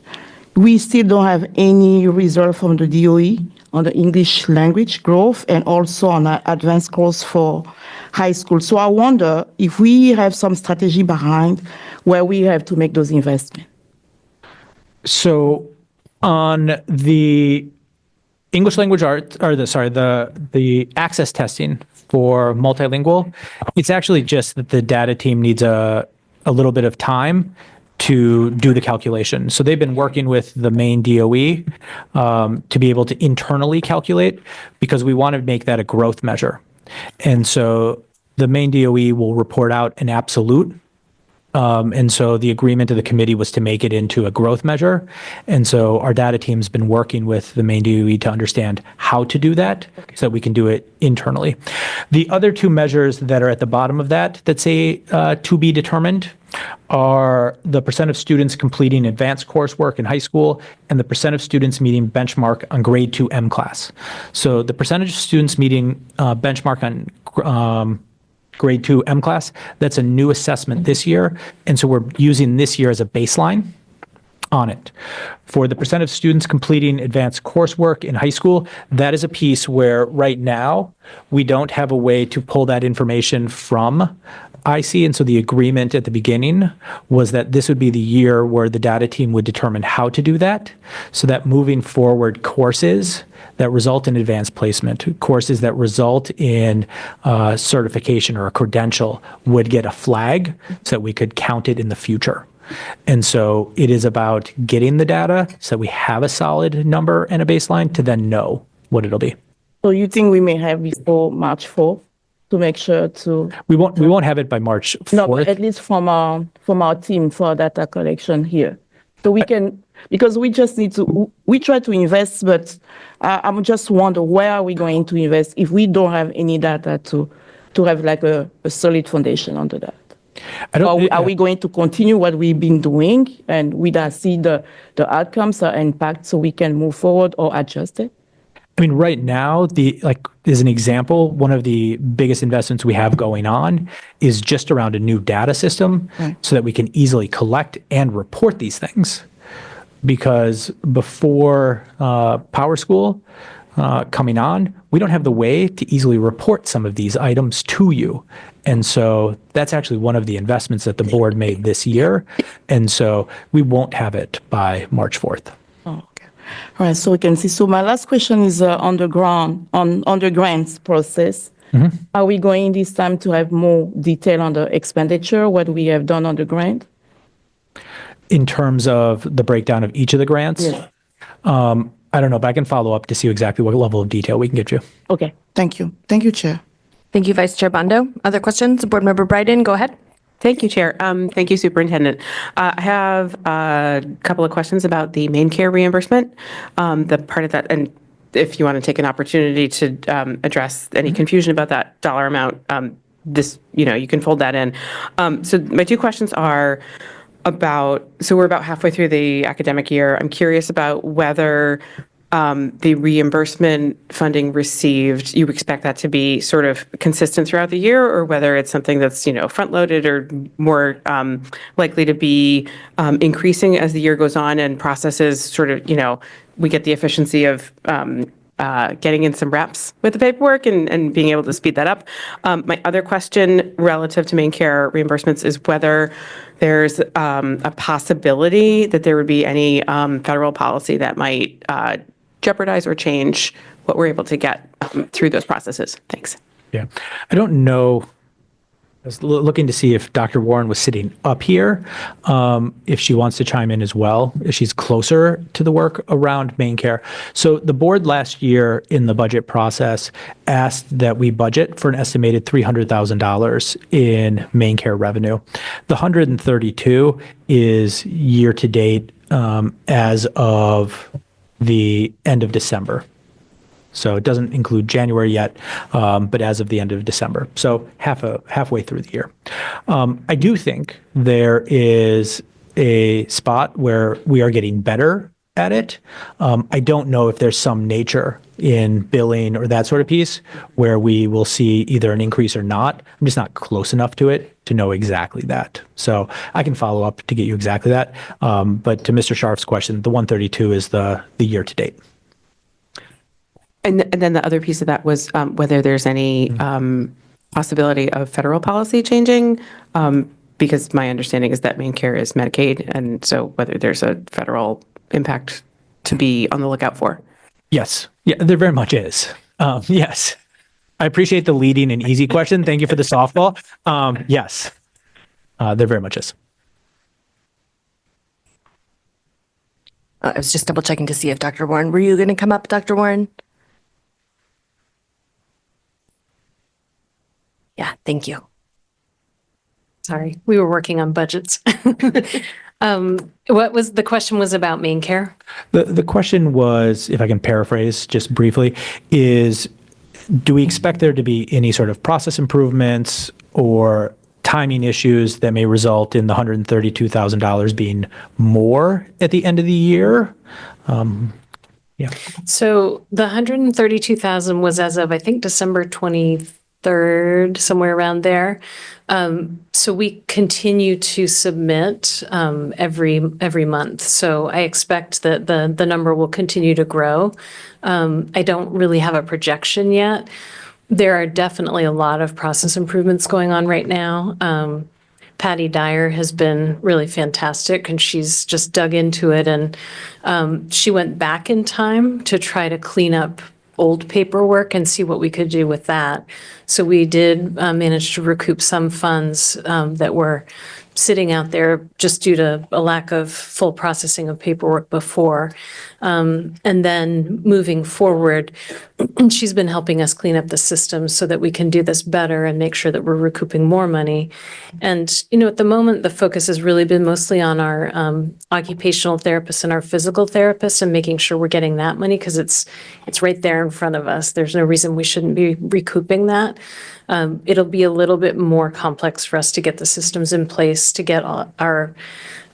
we still don't have any result from the DOE on the English language growth and also on our advanced course for high school. So I wonder if we have some strategy behind where we have to make those investments. So on the English language arts, or the access testing for multilingual, it's actually just that the data team needs a little bit of time to do the calculation. So they've been working with the Maine DOE to be able to internally calculate, because we want to make that a growth measure. And so the Maine DOE will report out an absolute. And so the agreement of the committee was to make it into a growth measure. And so our data team's been working with the Maine DOE to understand how to do that so that we can do it internally. The other two measures that are at the bottom of that say to be determined are the percent of students completing advanced coursework in high school and the percent of students meeting benchmark on grade 2 MClass. So the percentage of students meeting benchmark on grade 2 MClass, that's a new assessment this year. And so we're using this year as a baseline on it. For the percent of students completing advanced coursework in high school, that is a piece where right now we don't have a way to pull that information from IC. And so the agreement at the beginning was that this would be the year where the data team would determine how to do that, so that moving forward, courses that result in advanced placement, courses that result in certification or a credential would get a flag so that we could count it in the future. And so it is about getting the data so that we have a solid number and a baseline to then know what it'll be. So you think we may have before March 4th to make sure to... We won't have it by March 4th. No, but at least from our team for data collection here. So we can, because we just need to, we try to invest, but I'm just wonder where are we going to invest if we don't have any data to have like a solid foundation under that. Are we going to continue what we've been doing and we don't see the outcomes or impact so we can move forward or adjust it? I mean, right now, as an example, one of the biggest investments we have going on is just around a new data system so that we can easily collect and report these things. Because before Power School coming on, we don't have the way to easily report some of these items to you. And so that's actually one of the investments that the board made this year. And so we won't have it by March 4th. All right, so we can see. So my last question is on the grants process. Are we going this time to have more detail on the expenditure, what we have done on the grant? In terms of the breakdown of each of the grants? Yes. I don't know, but I can follow up to see exactly what level of detail we can get you. Okay, thank you. Thank you, Chair. Thank you, Vice Chair Bondo. Other questions? Board Member Bryden, go ahead. Thank you, Chair. Thank you, Superintendent. I have a couple of questions about the Maine Care reimbursement, the part of that, and if you want to take an opportunity to address any confusion about that dollar amount, you can fold that in. So my two questions are so we're about halfway through the academic year. I'm curious about whether the reimbursement funding received, you expect that to be sort of consistent throughout the year, or whether it's something that's, front-loaded or more likely to be increasing as the year goes on and processes sort of, we get the efficiency of getting in some reps with the paperwork and being able to speed that up. My other question relative to Maine Care reimbursements is whether there's a possibility that there would be any federal policy that might jeopardize or change what we're able to get through those processes. Thanks. Yeah. I don't know. I was looking to see if Dr. Warren was sitting up here, if she wants to chime in as well, if she's closer to the work around Maine Care. So the board last year in the budget process asked that we budget for an estimated $300,000 in Maine Care revenue. The 132 is year to date as of the end of December. So it doesn't include January yet, but as of the end of December. So halfway through the year. I do think there is a spot where we are getting better at it. I don't know if there's some nature in billing or that sort of piece where we will see either an increase or not. I'm just not close enough to it to know exactly that. So I can follow up to get you exactly that. But to Mr. Scharf's question, the 132 is the year to date. And then the other piece of that was whether there's any possibility of federal policy changing, because my understanding is that Maine Care is Medicaid, and so whether there's a federal impact to be on the lookout for. Yes. Yeah, there very much is. Yes. I appreciate the leading and easy question. Thank you for the softball. Yes, there very much is. I was just double checking to see if Dr. Warren, were you going to come up, Dr. Warren? Yeah, thank you. Sorry, we were working on budgets. What was the question was about Maine Care? The question was, if I can paraphrase just briefly, is do we expect there to be any sort of process improvements or timing issues that may result in the $132,000 being more at the end of the year? Yeah. So the 132,000 was as of, I think, December 23rd, somewhere around there. So we continue to submit every month. So I expect that the number will continue to grow. I don't really have a projection yet. There are definitely a lot of process improvements going on right now. Patty Dyer has been really fantastic, and she's just dug into it. And she went back in time to try to clean up old paperwork and see what we could do with that. So we did manage to recoup some funds that were sitting out there just due to a lack of full processing of paperwork before. And then moving forward, she's been helping us clean up the system so that we can do this better and make sure that we're recouping more money. And, at the moment, the focus has really been mostly on our occupational therapists and our physical therapists and making sure we're getting that money because it's right there in front of us. There's no reason we shouldn't be recouping that. It'll be a little bit more complex for us to get the systems in place to get our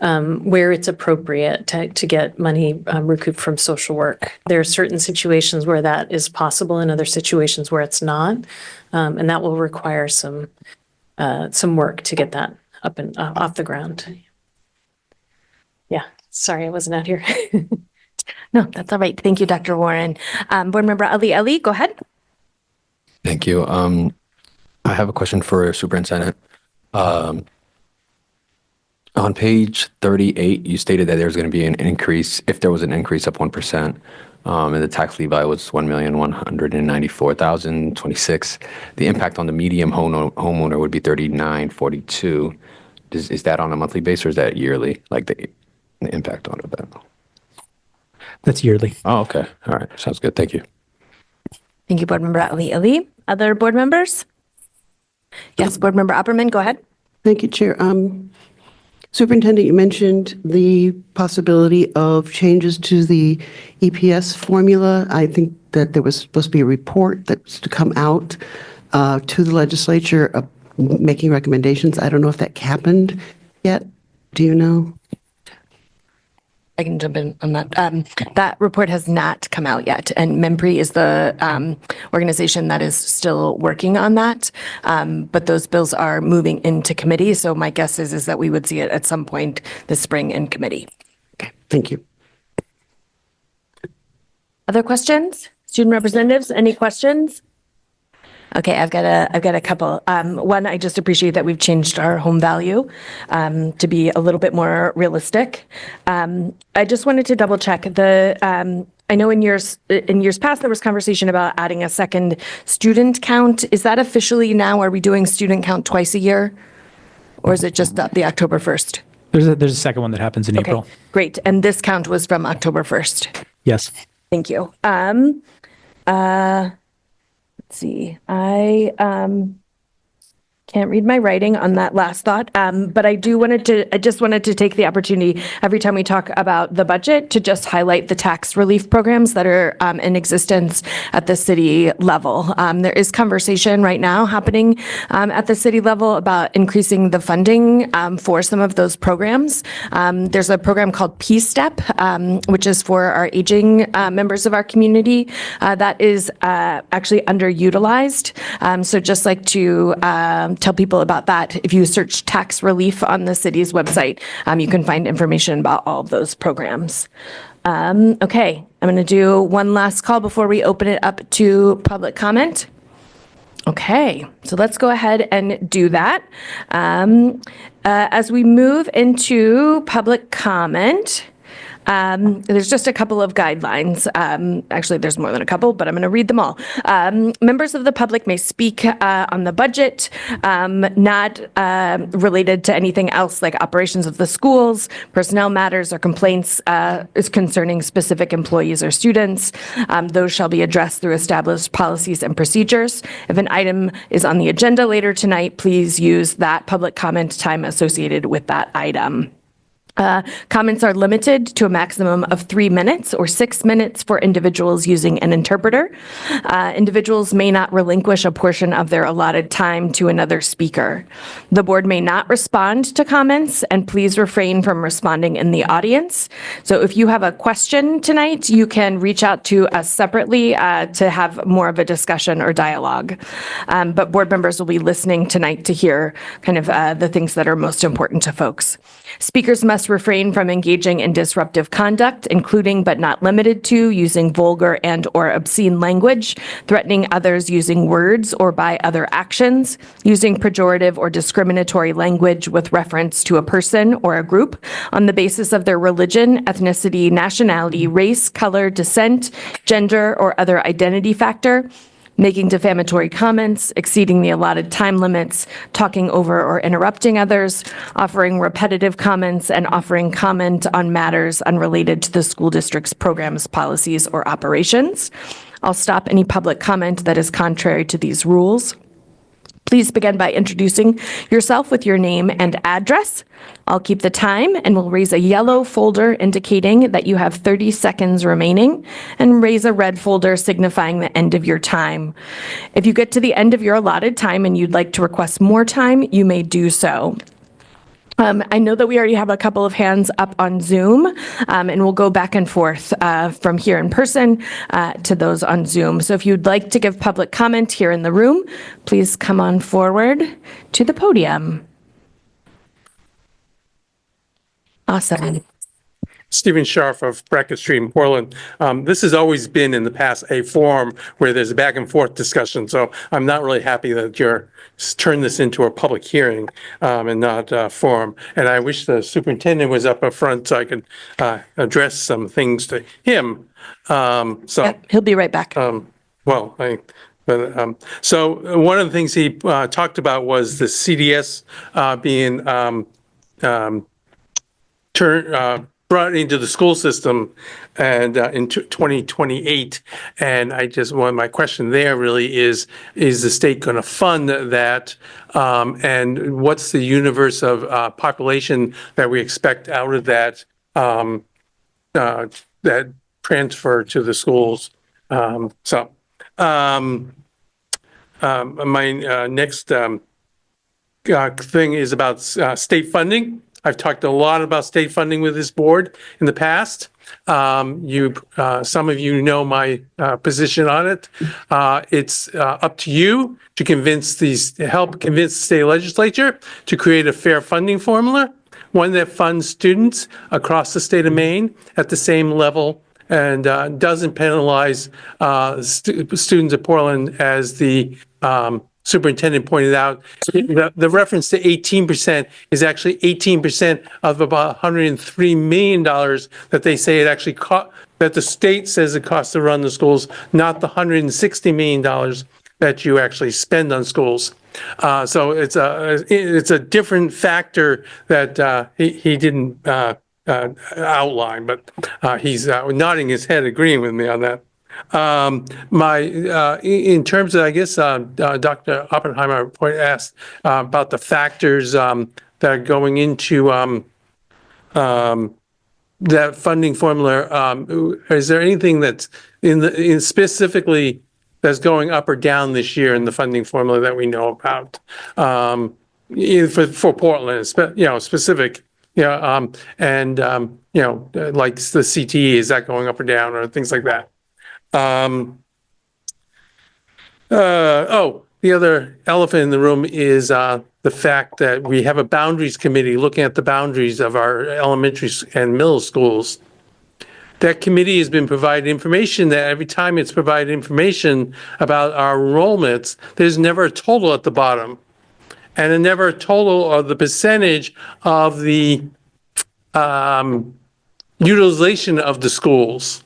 where it's appropriate to get money recouped from social work. There are certain situations where that is possible and other situations where it's not. And that will require some work to get that up and off the ground. Yeah, sorry, I wasn't out here. No, that's all right. Thank you, Dr. Warren. Board Member Ali, go ahead. Thank you. I have a question for Superintendent. On page 38, you stated that there's going to be an increase, if there was an increase of 1%. And the tax levy was 1,194,026. The impact on the medium homeowner would be 3942. Is that on a monthly basis or is that yearly? Like the impact on that? That's yearly. Oh, okay. All right. Sounds good. Thank you. Thank you, Board Member Ali. Other board members? Yes, Board Member Opperman, go ahead. Thank you, Chair. Superintendent, you mentioned the possibility of changes to the EPS formula. I think that there was supposed to be a report that was to come out to the legislature making recommendations. I don't know if that happened yet. Do you know? I can jump in on that. That report has not come out yet, and MEMPRE is the organization that is still working on that. But those bills are moving into committee, so my guess is that we would see it at some point this spring in committee. Okay, thank you. Other questions? Student representatives, any questions? Okay, I've got a couple. One, I just appreciate that we've changed our home value to be a little bit more realistic. I just wanted to double check I know in years past there was conversation about adding a second student count. Is that officially now? Are we doing student count twice a year, or is it just the October 1st? There's a second one that happens in April. Okay, great. And this count was from October 1st. Yes. Thank you. Let's see, I can't read my writing on that last thought, but I just wanted to take the opportunity every time we talk about the budget to just highlight the tax relief programs that are in existence at the city level. There is conversation right now happening at the city level about increasing the funding for some of those programs. There's a program called P-STEP, which is for our aging members of our community that is actually underutilized. So just like to tell people about that. If you search tax relief on the city's website, you can find information about all of those programs. Okay, I'm going to do one last call before we open it up to public comment. Okay, so let's go ahead and do that. As we move into public comment, there's just a couple of guidelines. Actually, there's more than a couple, but I'm going to read them all. Members of the public may speak on the budget, not related to anything else like operations of the schools, personnel matters, or complaints is concerning specific employees or students. Those shall be addressed through established policies and procedures. If an item is on the agenda later tonight, please use that public comment time associated with that item. Comments are limited to a maximum of 3 minutes or 6 minutes for individuals using an interpreter. Individuals may not relinquish a portion of their allotted time to another speaker. The board may not respond to comments, and please refrain from responding in the audience. So if you have a question tonight, you can reach out to us separately to have more of a discussion or dialogue. But board members will be listening tonight to hear kind of the things that are most important to folks. Speakers must refrain from engaging in disruptive conduct, including but not limited to using vulgar and/or obscene language, threatening others using words or by other actions, using pejorative or discriminatory language with reference to a person or a group on the basis of their religion, ethnicity, nationality, race, color, descent, gender, or other identity factor, making defamatory comments, exceeding the allotted time limits, talking over or interrupting others, offering repetitive comments, and offering comment on matters unrelated to the school district's programs, policies, or operations. I'll stop any public comment that is contrary to these rules. Please begin by introducing yourself with your name and address. I'll keep the time and will raise a yellow folder indicating that you have 30 seconds remaining and raise a red folder signifying the end of your time. If you get to the end of your allotted time and you'd like to request more time, you may do so. I know that we already have a couple of hands up on Zoom, and we'll go back and forth from here in person to those on Zoom. So if you'd like to give public comment here in the room, please come on forward to the podium. Awesome. Stephen Scharf of Brackett Street in Portland. This has always been in the past a forum where there's a back and forth discussion. So I'm not really happy that you're turned this into a public hearing and not a forum. And I wish the superintendent was up front so I could address some things to him. He'll be right back. So one of the things he talked about was the CDS being brought into the school system and in 2028. And my question there really is the state going to fund that? And what's the universe of population that we expect out of that that transfer to the schools? My next thing is about state funding. I've talked a lot about state funding with this board in the past. Some of you know my position on it. It's up to you to help convince the state legislature to create a fair funding formula, one that funds students across the state of Maine at the same level and doesn't penalize students at Portland, as the superintendent pointed out. The reference to 18% is actually 18% of about $103 million that they say it actually that the state says it costs to run the schools, not the $160 million that you actually spend on schools. So it's a different factor that he didn't outline, but he's nodding his head, agreeing with me on that. In terms of, I guess, Dr. Oppenheimer asked about the factors that are going into that funding formula. Is there anything that's specifically that's going up or down this year in the funding formula that we know about for Portland, specific? And like the CTE, is that going up or down, or things like that? The other elephant in the room is the fact that we have a boundaries committee looking at the boundaries of our elementary and middle schools. That committee has been provided information that every time it's provided information about our enrollments, there's never a total at the bottom, and never a total of the percentage of the utilization of the schools.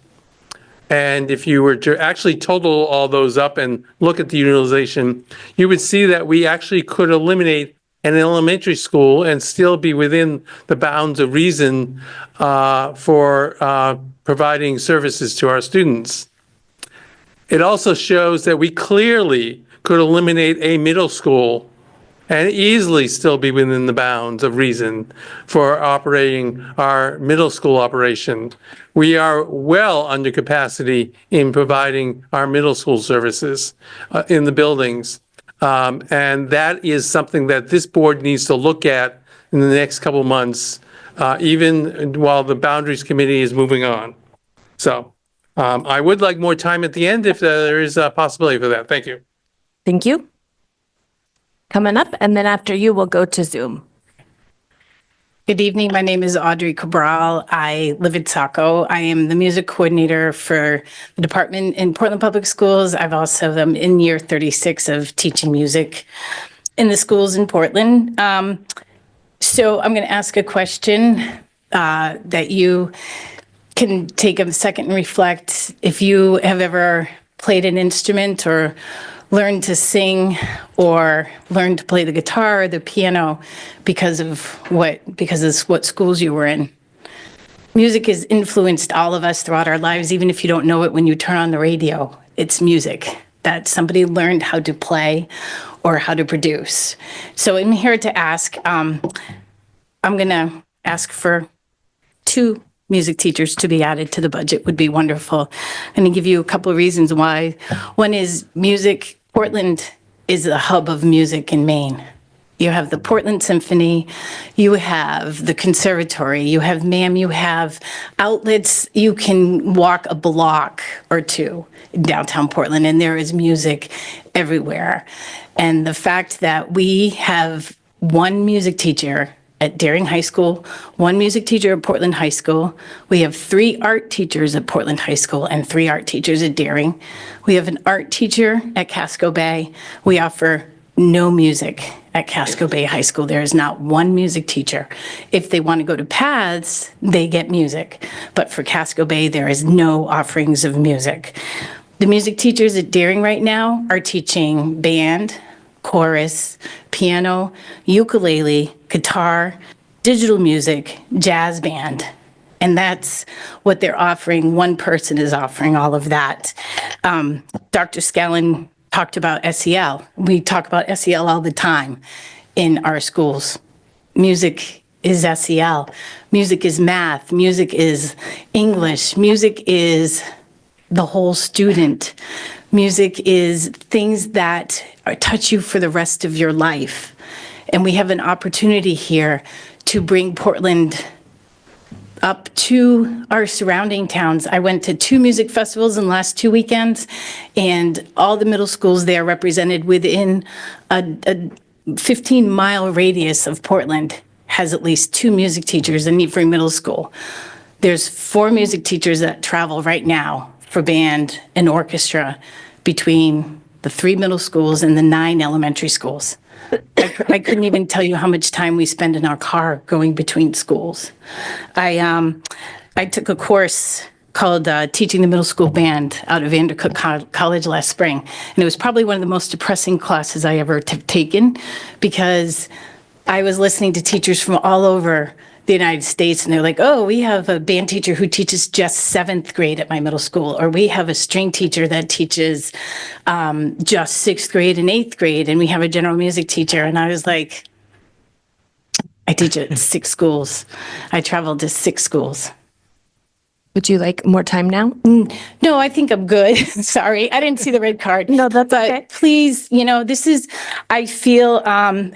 And if you were to actually total all those up and look at the utilization, you would see that we actually could eliminate an elementary school and still be within the bounds of reason for providing services to our students. It also shows that we clearly could eliminate a middle school and easily still be within the bounds of reason for operating our middle school operation. We are well under capacity in providing our middle school services in the buildings. And that is something that this board needs to look at in the next couple of months, even while the Boundaries Committee is moving on. So I would like more time at the end if there is a possibility for that. Thank you. Thank you. Coming up, and then after you, we'll go to Zoom. Good evening. My name is Audrey Cabral. I live in Saco. I am the music coordinator for the department in Portland Public Schools. I've also am in year 36 of teaching music in the schools in Portland. So I'm going to ask a question that you can take a second and reflect. If you have ever played an instrument or learned to sing or learned to play the guitar or the piano because of what schools you were in. Music has influenced all of us throughout our lives, even if you don't know it when you turn on the radio. It's music that somebody learned how to play or how to produce. So I'm here to ask, I'm going to ask for 2 music teachers to be added to the budget. Would be wonderful. I'm going to give you a couple of reasons why. One is music. Portland is a hub of music in Maine. You have the Portland Symphony, you have the Conservatory, you have MAM, you have outlets. You can walk a block or 2 in downtown Portland, and there is music everywhere. And the fact that we have one music teacher at Daring High School, 1 music teacher at Portland High School. We have 3 art teachers at Portland High School and 3 art teachers at Daring. We have an art teacher at Casco Bay. We offer no music at Casco Bay High School. There is not 1 music teacher. If they want to go to Paths, they get music. But for Casco Bay, there is no offerings of music. The music teachers at Daring right now are teaching band, chorus, piano, ukulele, guitar, digital music, jazz band. And that's what they're offering. One person is offering all of that. Dr. Scallon talked about SEL. We talk about SEL all the time in our schools. Music is SEL. Music is math. Music is English. Music is the whole student. Music is things that touch you for the rest of your life. And we have an opportunity here to bring Portland up to our surrounding towns. I went to 2 music festivals in the last 2 weekends, and all the middle schools there represented within a 15-mile radius of Portland has at least 2 music teachers in Need for Middle School. There's 4 music teachers that travel right now for band and orchestra between the 3 middle schools and the 9 elementary schools. I couldn't even tell you how much time we spend in our car going between schools. I took a course called Teaching the Middle School Band out of Vandercook College last spring. And it was probably one of the most depressing classes I ever taken, because I was listening to teachers from all over the United States, and they're like, oh, we have a band teacher who teaches just 7th grade at my middle school, or we have a string teacher that teaches just 6th grade and 8th grade, and we have a general music teacher. And I was like, I teach at 6 schools. I traveled to 6 schools. Would you like more time now? No, I think I'm good. Sorry, I didn't see the red card. No, that's okay. Please, I feel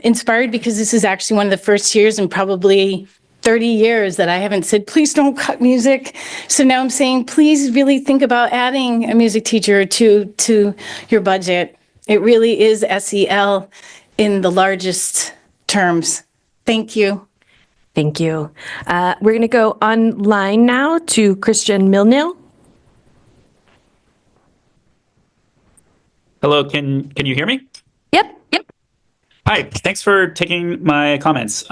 inspired, because this is actually one of the first years in probably 30 years that I haven't said, please don't cut music. So now I'm saying, please really think about adding a music teacher to your budget. It really is SEL in the largest terms. Thank you. Thank you. We're going to go online now to Christian Milnil. Hello, can you hear me? Yep. Hi, thanks for taking my comments.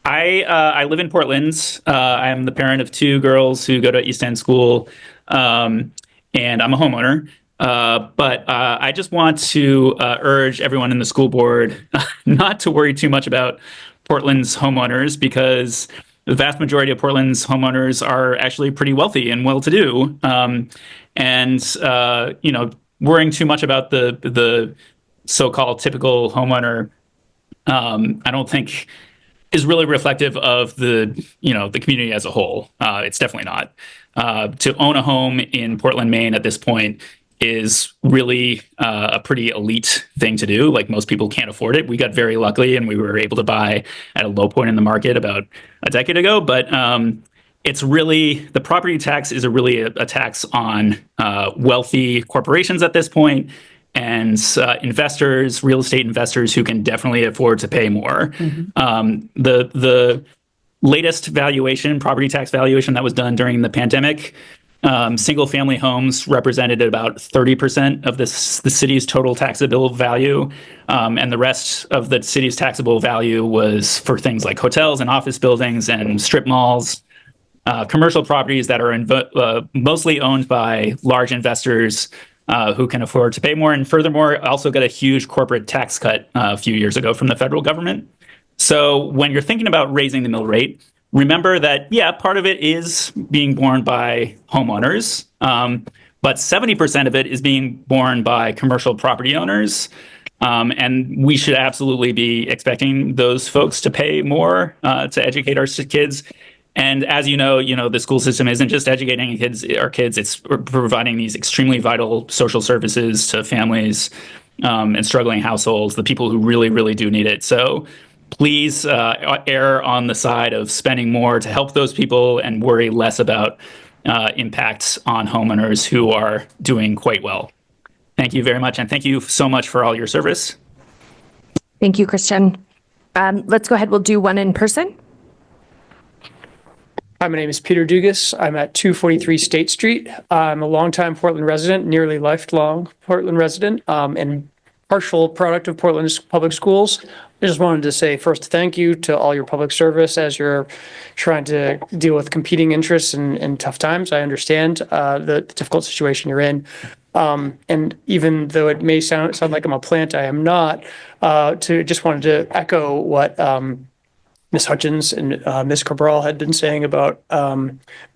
I live in Portland. I am the parent of 2 girls who go to East End School, and I'm a homeowner. But I just want to urge everyone in the school board not to worry too much about Portland's homeowners, because the vast majority of Portland's homeowners are actually pretty wealthy and well-to-do. Worrying too much about the so-called typical homeowner, I don't think is really reflective of the community as a whole. It's definitely not. To own a home in Portland, Maine at this point is really a pretty elite thing to do. Like, most people can't afford it. We got very lucky and we were able to buy at a low point in the market about a decade ago. But it's really, the property tax is a tax on wealthy corporations at this point, and investors, real estate investors who can definitely afford to pay more. The latest valuation, property tax valuation that was done during the pandemic, single family homes represented about 30% of the city's total taxable value. And the rest of the city's taxable value was for things like hotels and office buildings and strip malls, commercial properties that are mostly owned by large investors who can afford to pay more. And furthermore, also got a huge corporate tax cut a few years ago from the federal government. So when you're thinking about raising the mill rate, remember that, yeah, part of it is being borne by homeowners, but 70% of it is being borne by commercial property owners. And we should absolutely be expecting those folks to pay more to educate our kids. And as you know, the school system isn't just educating our kids, it's providing these extremely vital social services to families and struggling households, the people who really, really do need it. So please err on the side of spending more to help those people and worry less about impacts on homeowners who are doing quite well. Thank you very much. And thank you so much for all your service. Thank you, Christian. Let's go ahead. We'll do one in person. Hi, my name is Peter Dugas. I'm at 243 State Street. I'm a longtime Portland resident, nearly lifelong Portland resident, and partial product of Portland Public Schools. I just wanted to say first thank you to all your public service as you're trying to deal with competing interests in tough times. I understand the difficult situation you're in. And even though it may sound like I'm a plant, I am not. Just wanted to echo what Ms. Hutchins and Ms. Cabral had been saying about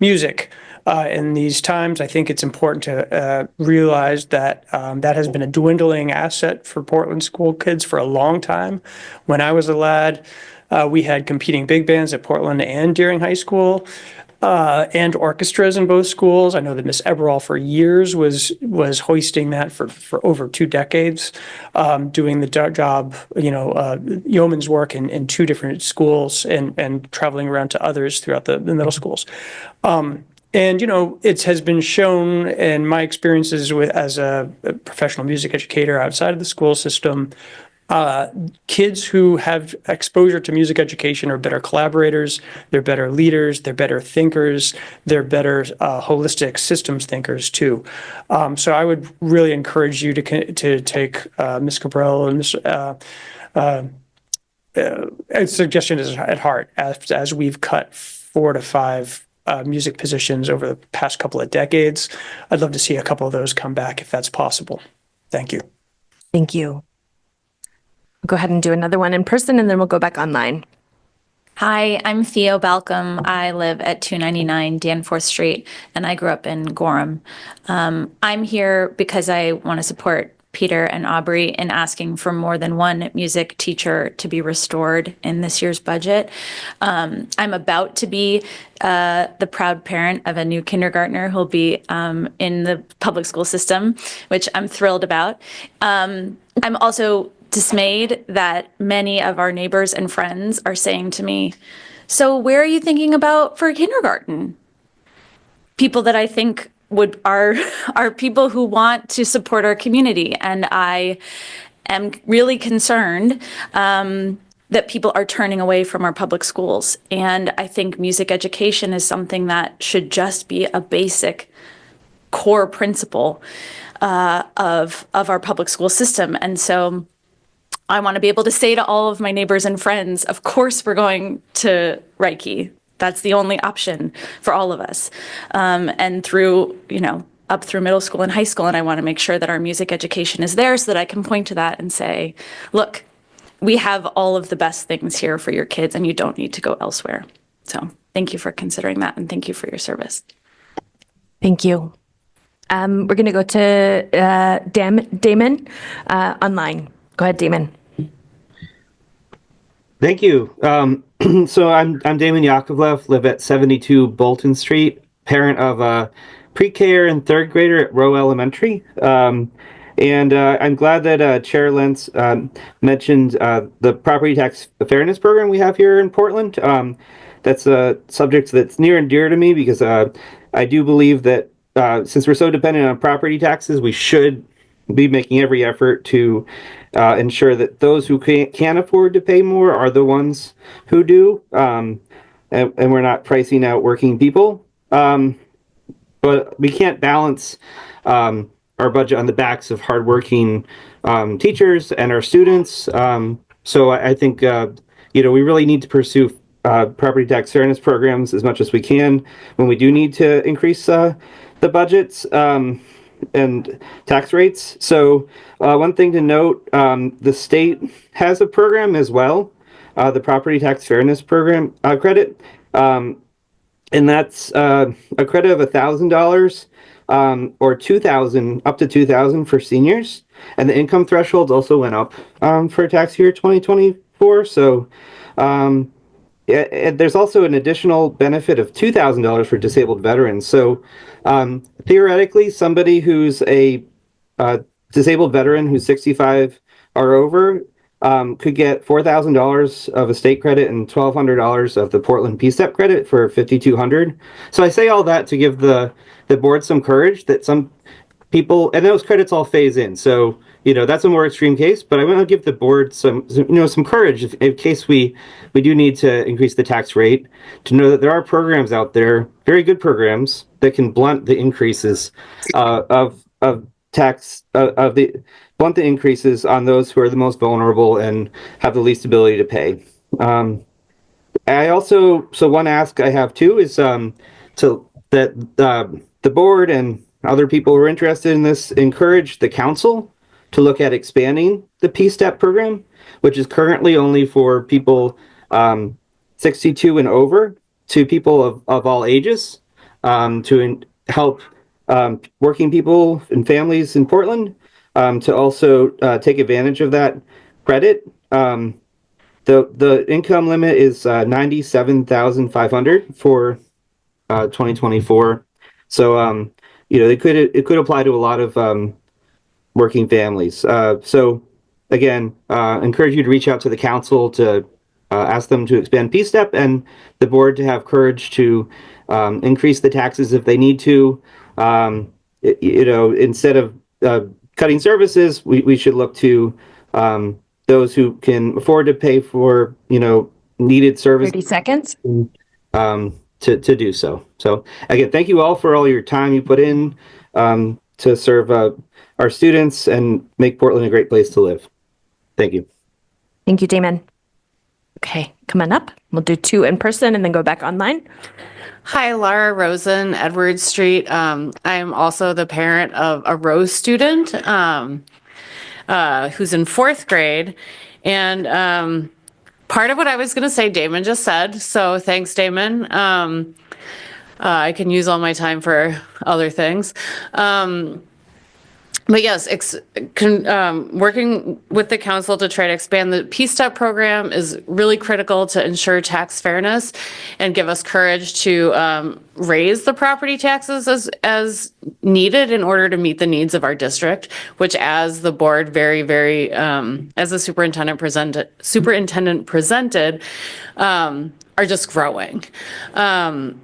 music. In these times, I think it's important to realize that that has been a dwindling asset for Portland school kids for a long time. When I was a lad, we had competing big bands at Portland and Deering High School. And orchestras in both schools. I know that Miss Eberall for years was hoisting that for over 2 decades, doing the job, yeoman's work in 2 different schools and traveling around to others throughout the middle schools. And it has been shown in my experiences as a professional music educator outside of the school system. Kids who have exposure to music education are better collaborators, they're better leaders, they're better thinkers, they're better holistic systems thinkers too. So I would really encourage you to take Ms. Cabral and Ms. suggestion is at heart as we've cut 4 to 5 music positions over the past couple of decades. I'd love to see a couple of those come back if that's possible. Thank you. Thank you. Go ahead and do another one in person, and then we'll go back online. Hi, I'm Theo Balcom. I live at 299 Danforth Street, and I grew up in Gorham. I'm here because I want to support Peter and Aubrey in asking for more than one music teacher to be restored in this year's budget. I'm about to be the proud parent of a new kindergartner who'll be in the public school system, which I'm thrilled about. I'm also dismayed that many of our neighbors and friends are saying to me, so where are you thinking about for kindergarten? People that I think are people who want to support our community. And I am really concerned that people are turning away from our public schools. And I think music education is something that should just be a basic core principle of our public school system. And so I want to be able to say to all of my neighbors and friends, of course we're going to Reiki. That's the only option for all of us. And through, up through middle school and high school. And I want to make sure that our music education is there so that I can point to that and say, look, we have all of the best things here for your kids and you don't need to go elsewhere. So thank you for considering that. And thank you for your service. Thank you. We're going to go to Damon online. Go ahead, Damon. Thank you. So I'm Damon Yakovlev, live at 72 Bolton Street, parent of a pre-K and 3rd grader at Rowe Elementary. And I'm glad that Chair Lentz mentioned the property tax fairness program we have here in Portland. That's a subject that's near and dear to me because I do believe that since we're so dependent on property taxes, we should be making every effort to ensure that those who can't afford to pay more are the ones who do, and we're not pricing out working people. But we can't balance our budget on the backs of hardworking teachers and our students. So I think we really need to pursue property tax fairness programs as much as we can when we do need to increase the budgets and tax rates. So one thing to note, the state has a program as well, the property tax fairness program credit. And that's a credit of $1,000 or $2,000, up to $2,000 for seniors. And the income thresholds also went up for tax year 2024. So there's also an additional benefit of $2,000 for disabled veterans. So theoretically, somebody who's a disabled veteran who's 65 or over could get $4,000 of a state credit and $1,200 of the Portland PSTEP credit for $5,200. So I say all that to give the board some courage that some people, and those credits all phase in. So that's a more extreme case, but I want to give the board some courage in case we do need to increase the tax rate, to know that there are programs out there, very good programs, that can blunt the increases of tax of the blunt the increases on those who are the most vulnerable and have the least ability to pay. I also, so one ask I have too is to that the board and other people who are interested in this encourage the council to look at expanding the P-STEP program, which is currently only for people 62 and over, to people of all ages, help working people and families in Portland, to also take advantage of that credit. The income limit is 97,500 for 2024. So it could apply to a lot of working families. So again, encourage you to reach out to the council to ask them to expand P-STEP, and the board to have courage to increase the taxes if they need to. Instead of cutting services, we should look to those who can afford to pay for needed services. 30 seconds. To do so. So again, thank you all for all your time you put in to serve our students and make Portland a great place to live. Thank you. Thank you, Damon. Okay, come on up. We'll do 2 in person and then go back online. Hi, Laura Rosen, Edward Street. I'm also the parent of a Rose student who's in 4th grade. And part of what I was going to say, Damon just said. So thanks, Damon. I can use all my time for other things. But yes, working with the council to try to expand the P-STEP program is really critical to ensure tax fairness and give us courage to raise the property taxes as needed in order to meet the needs of our district, which, as the board as the superintendent presented, are just growing. And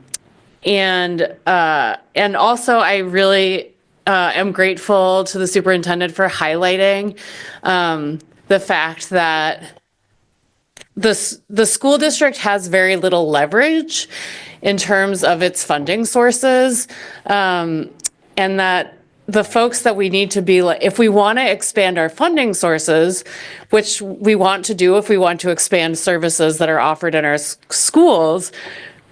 also, I really am grateful to the superintendent for highlighting the fact that the school district has very little leverage in terms of its funding sources, and that the folks that we need to be like, if we want to expand our funding sources, which we want to do if we want to expand services that are offered in our schools,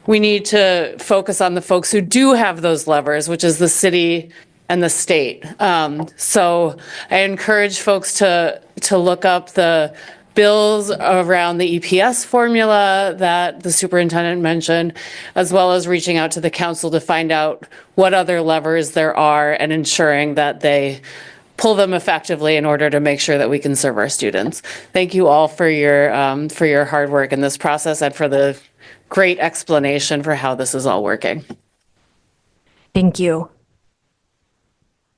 we need to focus on the folks who do have those levers, which is the city and the state. So I encourage folks to look up the bills around the EPS formula that the superintendent mentioned, as well as reaching out to the council to find out what other levers there are and ensuring that they pull them effectively in order to make sure that we can serve our students. Thank you all for your hard work in this process and for the great explanation for how this is all working. Thank you.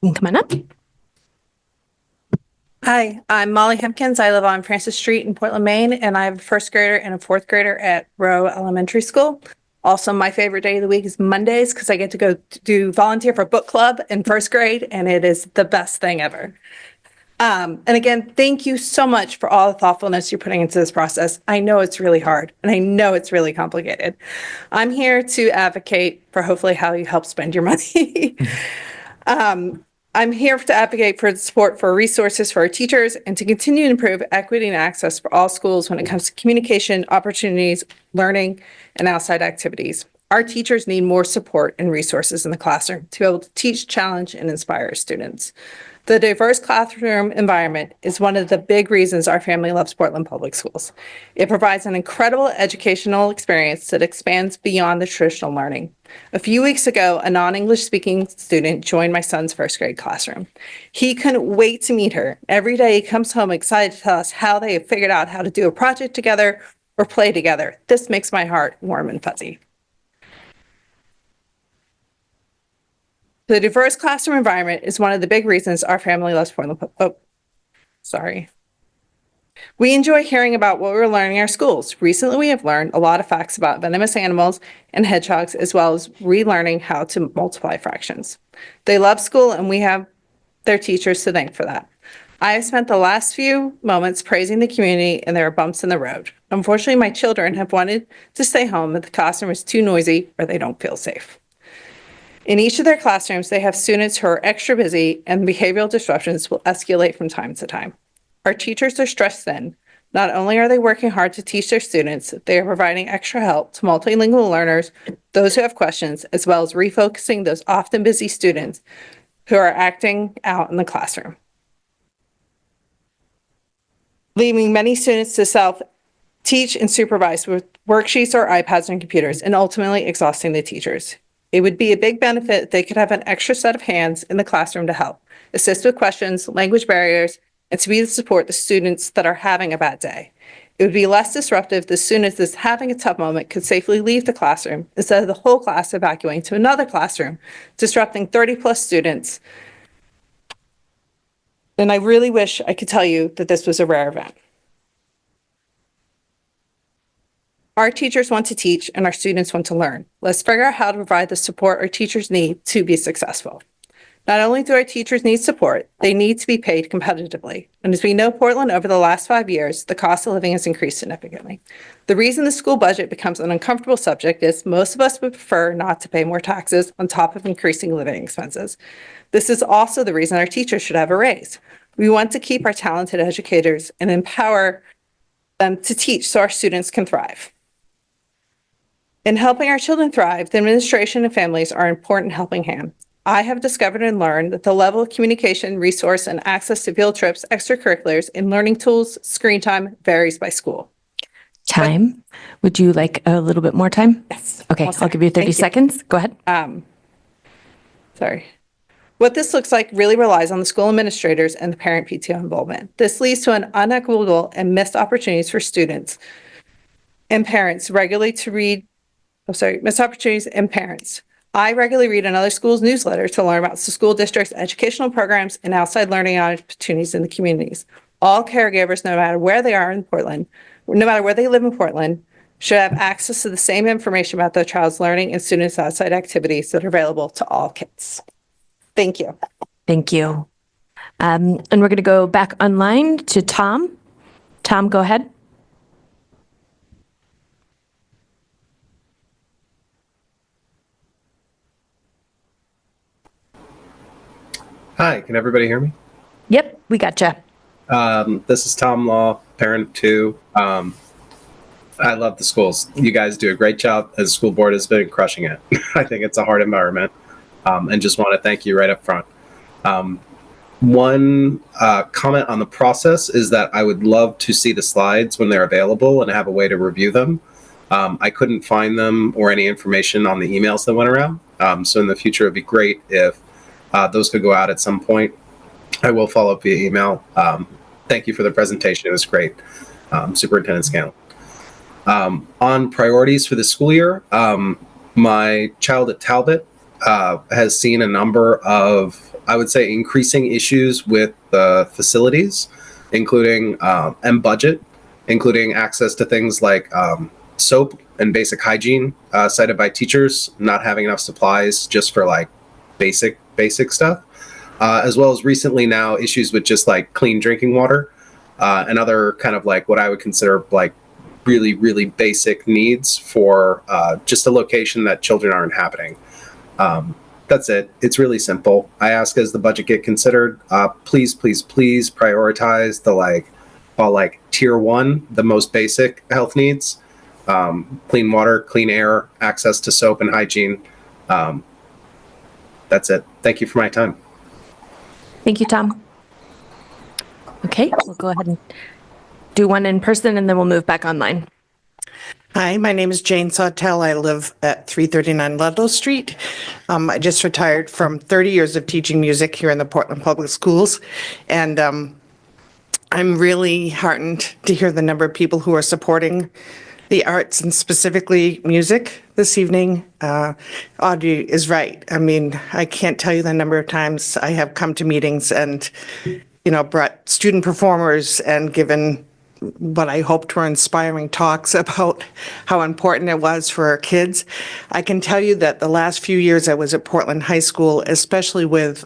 You can come on up. Hi, I'm Molly Hempkins. I live on Francis Street in Portland, Maine, and I have a 1st grader and a 4th grader at Rowe Elementary School. Also, my favorite day of the week is Mondays because I get to go do volunteer for book club in 1st grade, and it is the best thing ever. And again, thank you so much for all the thoughtfulness you're putting into this process. I know it's really hard, and I know it's really complicated. I'm here to advocate for hopefully how you help spend your money. I'm here to advocate for the support for resources for our teachers and to continue to improve equity and access for all schools when it comes to communication, opportunities, learning, and outside activities. Our teachers need more support and resources in the classroom to be able to teach, challenge, and inspire students. The diverse classroom environment is one of the big reasons our family loves Portland Public Schools. It provides an incredible educational experience that expands beyond the traditional learning. A few weeks ago, a non-English speaking student joined my son's 1st grade classroom. He couldn't wait to meet her. Every day he comes home excited to tell us how they have figured out how to do a project together or play together. This makes my heart warm and fuzzy. The diverse classroom environment is one of the big reasons our family loves Portland. We enjoy hearing about what we're learning in our schools. Recently, we have learned a lot of facts about venomous animals and hedgehogs, as well as relearning how to multiply fractions. They love school, and we have their teachers to thank for that. I have spent the last few moments praising the community, and there are bumps in the road. Unfortunately, my children have wanted to stay home, but the classroom is too noisy or they don't feel safe. In each of their classrooms, they have students who are extra busy, and behavioral disruptions will escalate from time to time. Our teachers are stressed thin. Not only are they working hard to teach their students, they are providing extra help to multilingual learners, those who have questions, as well as refocusing those often busy students who are acting out in the classroom, leaving many students to self-teach and supervise with worksheets or iPads and computers, and ultimately exhausting the teachers. It would be a big benefit if they could have an extra set of hands in the classroom to help, assist with questions, language barriers, and to be the support the students that are having a bad day. It would be less disruptive if the student that's having a tough moment could safely leave the classroom instead of the whole class evacuating to another classroom, disrupting 30+ students. And I really wish I could tell you that this was a rare event. Our teachers want to teach and our students want to learn. Let's figure out how to provide the support our teachers need to be successful. Not only do our teachers need support, they need to be paid competitively. And as we know, Portland, over the last 5 years, the cost of living has increased significantly. The reason the school budget becomes an uncomfortable subject is most of us would prefer not to pay more taxes on top of increasing living expenses. This is also the reason our teachers should have a raise. We want to keep our talented educators and empower them to teach so our students can thrive. In helping our children thrive, the administration and families are an important helping hand. I have discovered and learned that the level of communication, resource, and access to field trips, extracurriculars, and learning tools, screen time varies by school. Time. Would you like a little bit more time? Yes. Okay, I'll give you 30 seconds. Go ahead. Sorry. What this looks like really relies on the school administrators and the parent PTO involvement. This leads to an unequitable and missed opportunities for students and parents regularly to read, missed opportunities and parents. I regularly read another school's newsletter to learn about the school district's educational programs and outside learning opportunities in the communities. All caregivers, no matter where they are in Portland, no matter where they live in Portland, should have access to the same information about their child's learning and students' outside activities that are available to all kids. Thank you. Thank you. And we're going to go back online to Tom. Tom, go ahead. Hi, can everybody hear me? Yep, we gotcha. This is Tom Law, parent of two. I love the schools. You guys do a great job. As school board has been crushing it. I think it's a hard environment, and just want to thank you right up front. One comment on the process is that I would love to see the slides when they're available and have a way to review them. I couldn't find them or any information on the emails that went around. So in the future, it'd be great if those could go out at some point. I will follow up via email. Thank you for the presentation. It was great. Superintendent Scanlon. On priorities for the school year, my child at Talbot has seen a number of, I would say, increasing issues with the facilities, including and budget, including access to things like soap and basic hygiene cited by teachers, not having enough supplies just for like basic stuff, as well as recently now issues with just like clean drinking water and other kind of like what I would consider like really, really basic needs for just a location that children are inhabiting. That's it. It's really simple. I ask as the budget get considered, please prioritize the like tier 1, the most basic health needs, clean water, clean air, access to soap and hygiene. That's it. Thank you for my time. Thank you, Tom. Okay, we'll go ahead and do one in person and then we'll move back online. Hi, my name is Jane Sawtell. I live at 339 Ludlow Street. I just retired from 30 years of teaching music here in the Portland Public Schools. And I'm really heartened to hear the number of people who are supporting the arts and specifically music this evening. Audrey is right. I mean, I can't tell you the number of times I have come to meetings and, brought student performers and given what I hoped were inspiring talks about how important it was for our kids. I can tell you that the last few years I was at Portland High School, especially with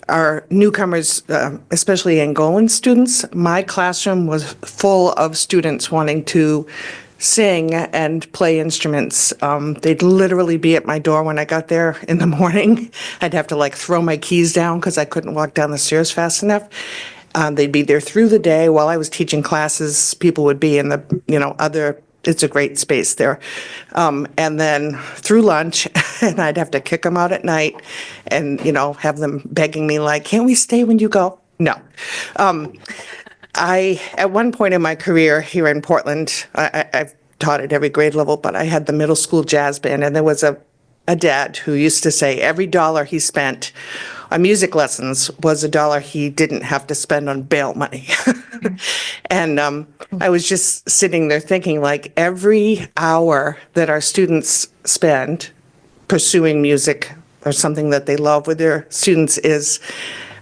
our newcomers, especially Angolan students, my classroom was full of students wanting to sing and play instruments. They'd literally be at my door when I got there in the morning. I'd have to like throw my keys down because I couldn't walk down the stairs fast enough. They'd be there through the day while I was teaching classes. People would be in the, other, it's a great space there. And then through lunch, and I'd have to kick them out at night and, have them begging me like, can't we stay when you go? No. At one point in my career here in Portland, I've taught at every grade level, but I had the middle school jazz band, and there was a dad who used to say every dollar he spent on music lessons was a dollar he didn't have to spend on bail money. And I was just sitting there thinking, like, every hour that our students spend pursuing music or something that they love with their students is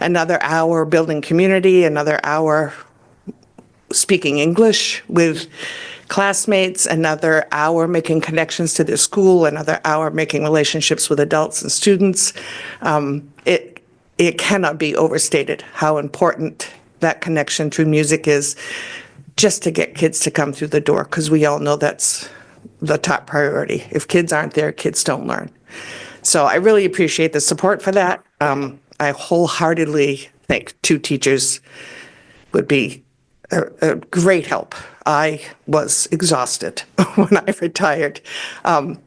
another hour building community, another hour speaking English with classmates, another hour making connections to their school, another hour making relationships with adults and students. It cannot be overstated how important that connection through music is just to get kids to come through the door, because we all know that's the top priority. If kids aren't there, kids don't learn. So I really appreciate the support for that. I wholeheartedly think two teachers would be a great help. I was exhausted when I retired. And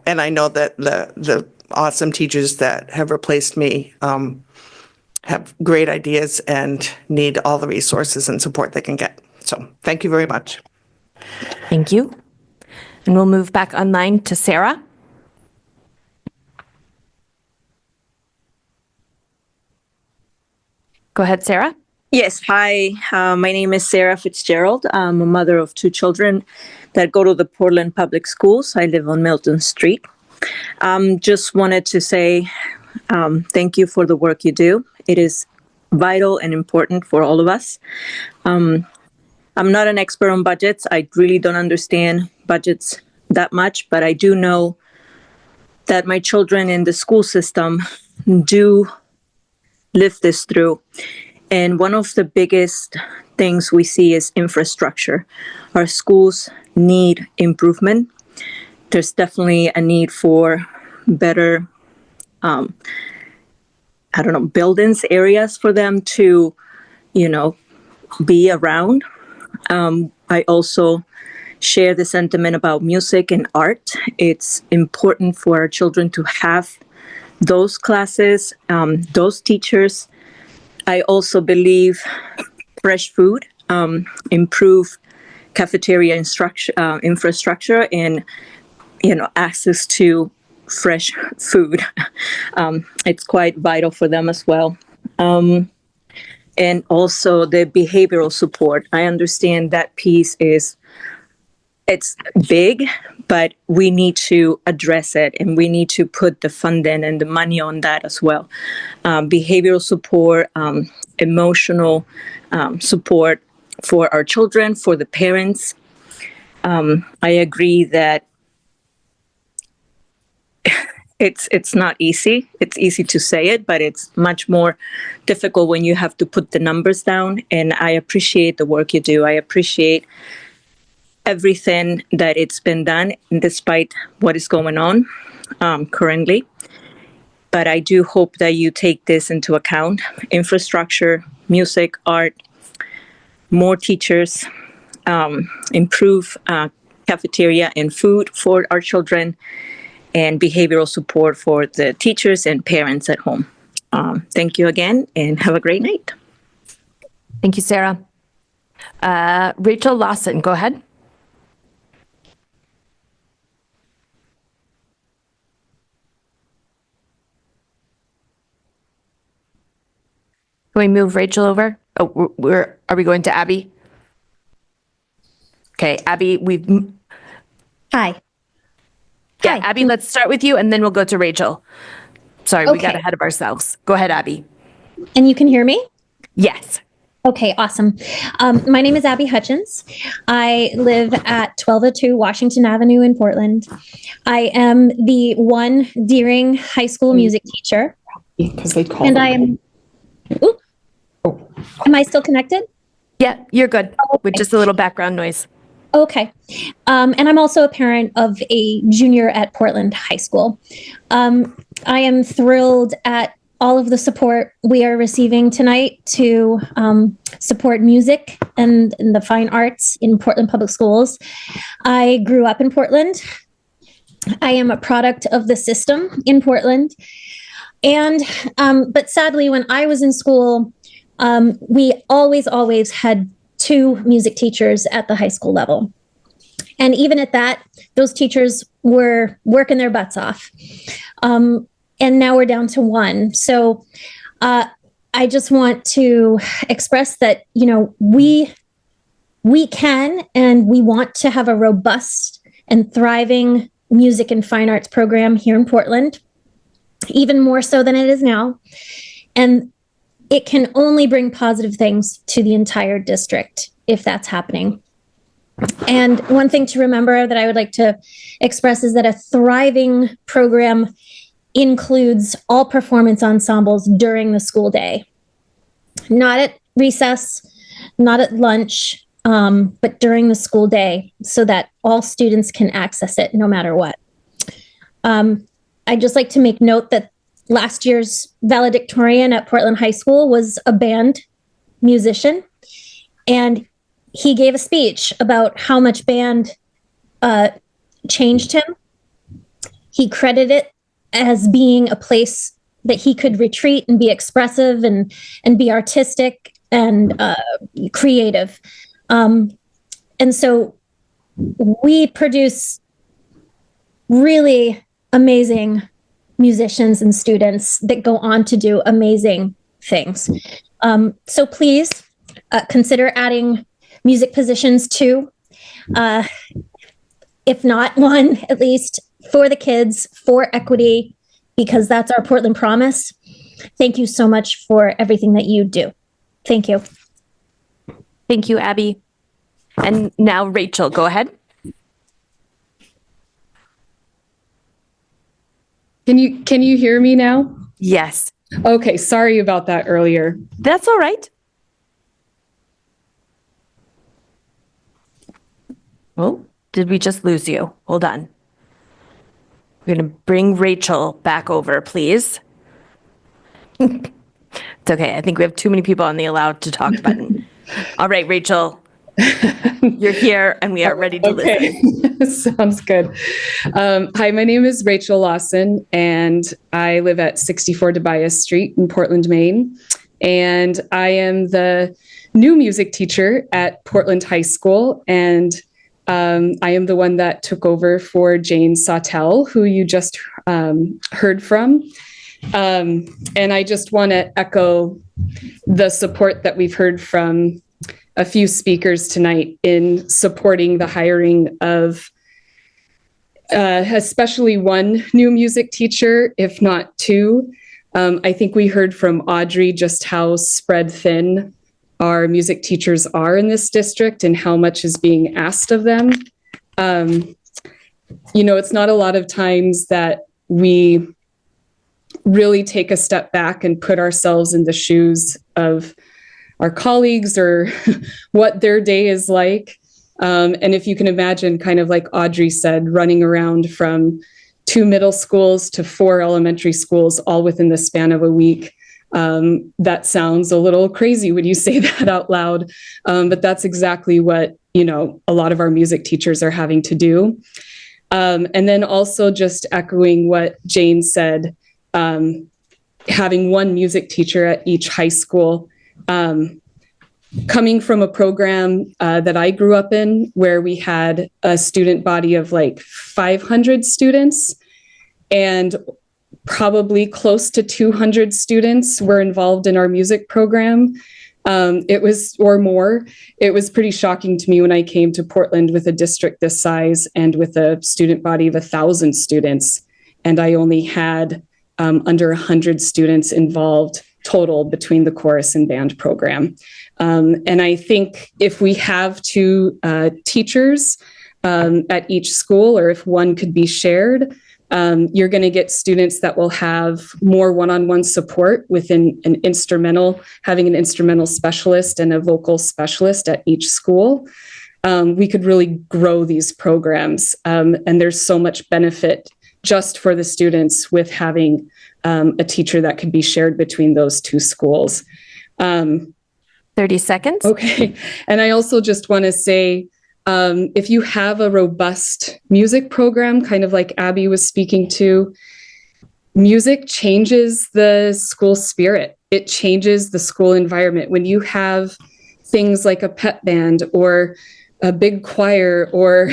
I know that the awesome teachers that have replaced me have great ideas and need all the resources and support they can get. So thank you very much. Thank you. And we'll move back online to Sarah. Go ahead, Sarah. Yes, hi. My name is Sarah Fitzgerald. I'm a mother of two children that go to the Portland Public Schools. I live on Milton Street. Just wanted to say thank you for the work you do. It is vital and important for all of us. I'm not an expert on budgets. I really don't understand budgets that much, but I do know that my children in the school system do live this through. And one of the biggest things we see is infrastructure. Our schools need improvement. There's definitely a need for better, buildings, areas for them to, be around. I also share the sentiment about music and art. It's important for our children to have those classes, those teachers. I also believe fresh food, improve cafeteria infrastructure, and access to fresh food. It's quite vital for them as well. And also the behavioral support. I understand that piece it's big, but we need to address it, and we need to put the funding and the money on that as well. Behavioral support, emotional support for our children, for the parents. I agree that it's not easy. It's easy to say it, but it's much more difficult when you have to put the numbers down. And I appreciate the work you do. I appreciate everything that it's been done, despite what is going on currently. But I do hope that you take this into account. Infrastructure, music, art, more teachers, improve cafeteria and food for our children, and behavioral support for the teachers and parents at home. Thank you again, and have a great night. Thank you, Sarah. Rachel Lawson, go ahead. Can we move Rachel over? Oh, are we going to Abby? Okay, Abby, Hi. Yeah, Abby, let's start with you, and then we'll go to Rachel. Sorry, we got ahead of ourselves. Go ahead, Abby. And you can hear me? Yes. Okay, awesome. My name is Abby Hutchins. I live at 1202 Washington Avenue in Portland. I am the one Deering High School music teacher. Because they call and I am Ooh. Am I still connected? Yeah, you're good with just a little background noise. Okay. And I'm also a parent of a junior at Portland High School. I am thrilled at all of the support we are receiving tonight to support music and the fine arts in Portland Public Schools. I grew up in Portland. I am a product of the system in Portland. And, but sadly, when I was in school, we always had 2 music teachers at the high school level. And even at that, those teachers were working their butts off. And now we're down to 1. So I just want to express that, you know, we can and we want to have a robust and thriving music and fine arts program here in Portland, even more so than it is now. And it can only bring positive things to the entire district if that's happening. And one thing to remember that I would like to express is that a thriving program includes all performance ensembles during the school day, not at recess, not at lunch, but during the school day so that all students can access it no matter what. I'd just like to make note that last year's valedictorian at Portland High School was a band musician, and he gave a speech about how much band changed him. He credited it as being a place that he could retreat and be expressive and be artistic and creative. And so we produce really amazing musicians and students that go on to do amazing things. So please consider adding music positions too. If not 1, at least for the kids, for equity, because that's our Portland promise. Thank you so much for everything that you do. Thank you. Thank you, Abby. And now Rachel, go ahead. Can you hear me now? Yes. Okay, sorry about that earlier. That's all right. Oh, did we just lose you? Hold on. We're going to bring Rachel back over, please. It's okay. I think we have too many people on the allowed to talk button. All right, Rachel, you're here and we are ready to listen. Sounds good. Hi, my name is Rachel Lawson, and I live at 64 Tobias Street in Portland, Maine. And I am the new music teacher at Portland High School. And I am the one that took over for Jane Sawtell, who you just heard from. And I just want to echo the support that we've heard from a few speakers tonight in supporting the hiring of especially 1 new music teacher, if not 2. I think we heard from Audrey just how spread thin our music teachers are in this district and how much is being asked of them. You know, it's not a lot of times that we really take a step back and put ourselves in the shoes of our colleagues or what their day is like. And if you can imagine, kind of like Audrey said, running around from 2 middle schools to 4 elementary schools, all within the span of a week. That sounds a little crazy when you say that out loud, but that's exactly what, you know, a lot of our music teachers are having to do. And then also just echoing what Jane said, having 1 music teacher at each high school. Coming from a program that I grew up in where we had a student body of like 500 students, and probably close to 200 students were involved in our music program. It was, or more. It was pretty shocking to me when I came to Portland with a district this size and with a student body of 1,000 students. And I only had under 100 students involved total between the chorus and band program. And I think if we have 2 teachers at each school, or if 1 could be shared, You're going to get students that will have more one-on-one support within having an instrumental specialist and a vocal specialist at each school. We could really grow these programs. And there's so much benefit just for the students with having a teacher that could be shared between those two schools. 30 seconds. Okay. And I also just want to say, if you have a robust music program, kind of like Abby was speaking to, music changes the school spirit. It changes the school environment. When you have things like a pep band or a big choir or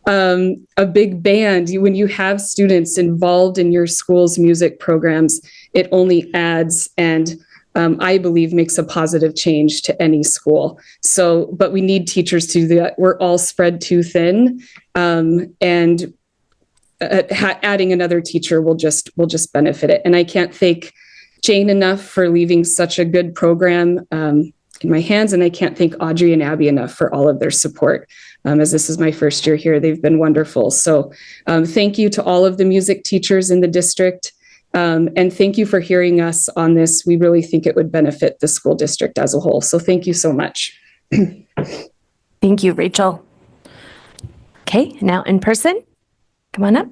a big band, when you have students involved in your school's music programs, it only adds and I believe makes a positive change to any school. So, but we need teachers to do that. We're all spread too thin, and adding another teacher will just benefit it. And I can't thank Jane enough for leaving such a good program in my hands, and I can't thank Audrey and Abby enough for all of their support. As this is my first year here, they've been wonderful. So, thank you to all of the music teachers in the district. And thank you for hearing us on this. We really think it would benefit the school district as a whole. So thank you so much. Thank you, Rachel. Okay, now in person, come on up.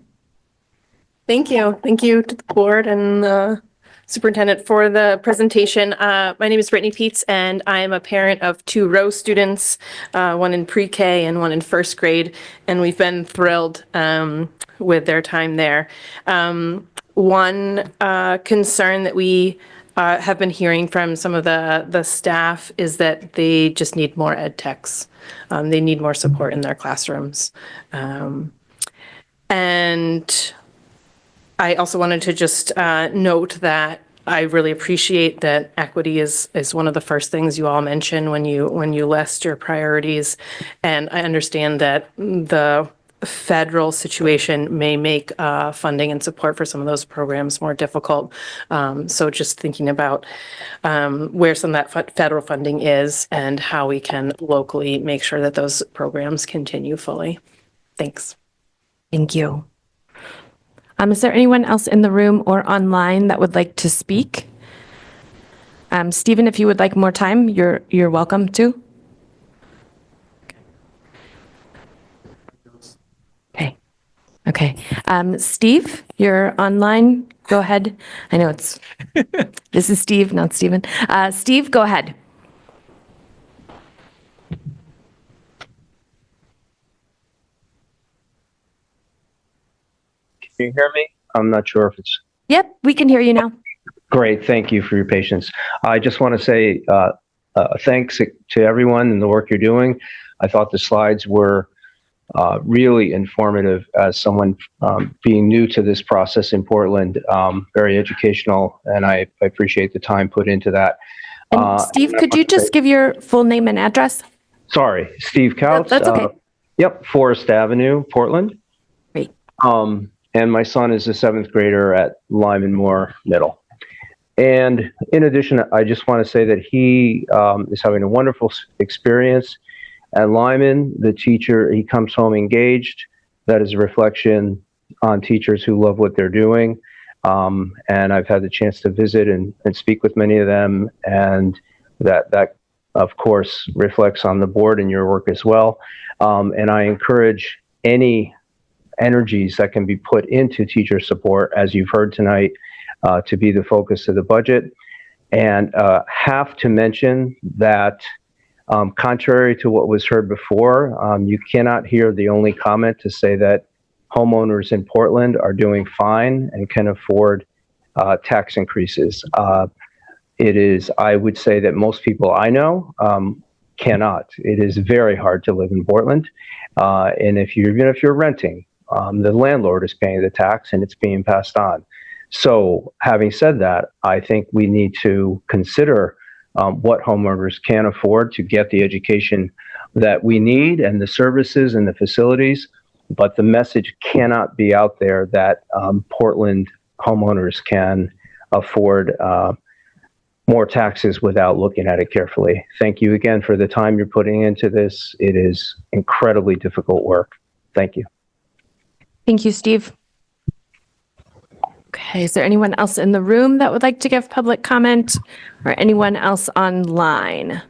Thank you. Thank you to the board and the superintendent for the presentation. My name is Brittany Peets, and I am a parent of 2 Rowe students, one in pre-K and one in first grade, and we've been thrilled with their time there. One concern that we have been hearing from some of the staff is that they just need more ed techs. They need more support in their classrooms. And I also wanted to just note that I really appreciate that equity is one of the first things you all mention when you list your priorities. And I understand that the federal situation may make funding and support for some of those programs more difficult. So just thinking about where some of that federal funding is and how we can locally make sure that those programs continue fully. Thanks. Thank you. Is there anyone else in the room or online that would like to speak? Stephen, if you would like more time, you're welcome to. Okay. Steve, you're online. Go ahead. I know this is Steve, not Stephen. Steve, go ahead. Can you hear me? I'm not sure if it's... Yep, we can hear you now. Great. Thank you for your patience. I just want to say thanks to everyone and the work you're doing. I thought the slides were really informative as someone being new to this process in Portland, very educational, and I appreciate the time put into that. And Steve, could you just give your full name and address? Sorry, Steve Couts. That's okay. Yep, Forest Avenue, Portland. Great. And my son is a 7th grader at Lyman Moore Middle. And in addition, I just want to say that he is having a wonderful experience. At Lyman, the teacher, he comes home engaged. That is a reflection on teachers who love what they're doing. And I've had the chance to visit and speak with many of them. And that, of course, reflects on the board and your work as well. And I encourage any energies that can be put into teacher support, as you've heard tonight, to be the focus of the budget. And have to mention that contrary to what was heard before, you cannot hear the only comment to say that homeowners in Portland are doing fine and can afford tax increases. It is, I would say that most people I know cannot. It is very hard to live in Portland. And even if you're renting, the landlord is paying the tax and it's being passed on. So having said that, I think we need to consider what homeowners can afford to get the education that we need and the services and the facilities. But the message cannot be out there that Portland homeowners can afford more taxes without looking at it carefully. Thank you again for the time you're putting into this. It is incredibly difficult work. Thank you. Thank you, Steve. Okay, is there anyone else in the room that would like to give public comment, or anyone else online?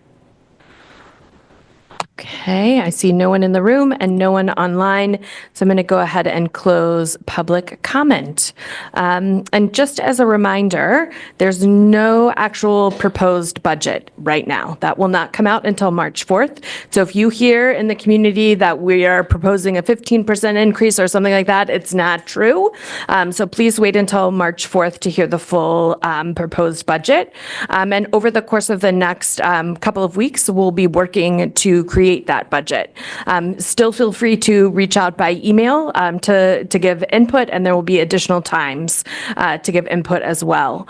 Okay, I see no one in the room and no one online, so I'm going to go ahead and close public comment. And just as a reminder, there's no actual proposed budget right now. That will not come out until March 4th. So if you hear in the community that we are proposing a 15% increase or something like that, it's not true. So please wait until March 4th to hear the full proposed budget. And over the course of the next couple of weeks, we'll be working to create that budget. Still feel free to reach out by email to give input, and there will be additional times to give input as well.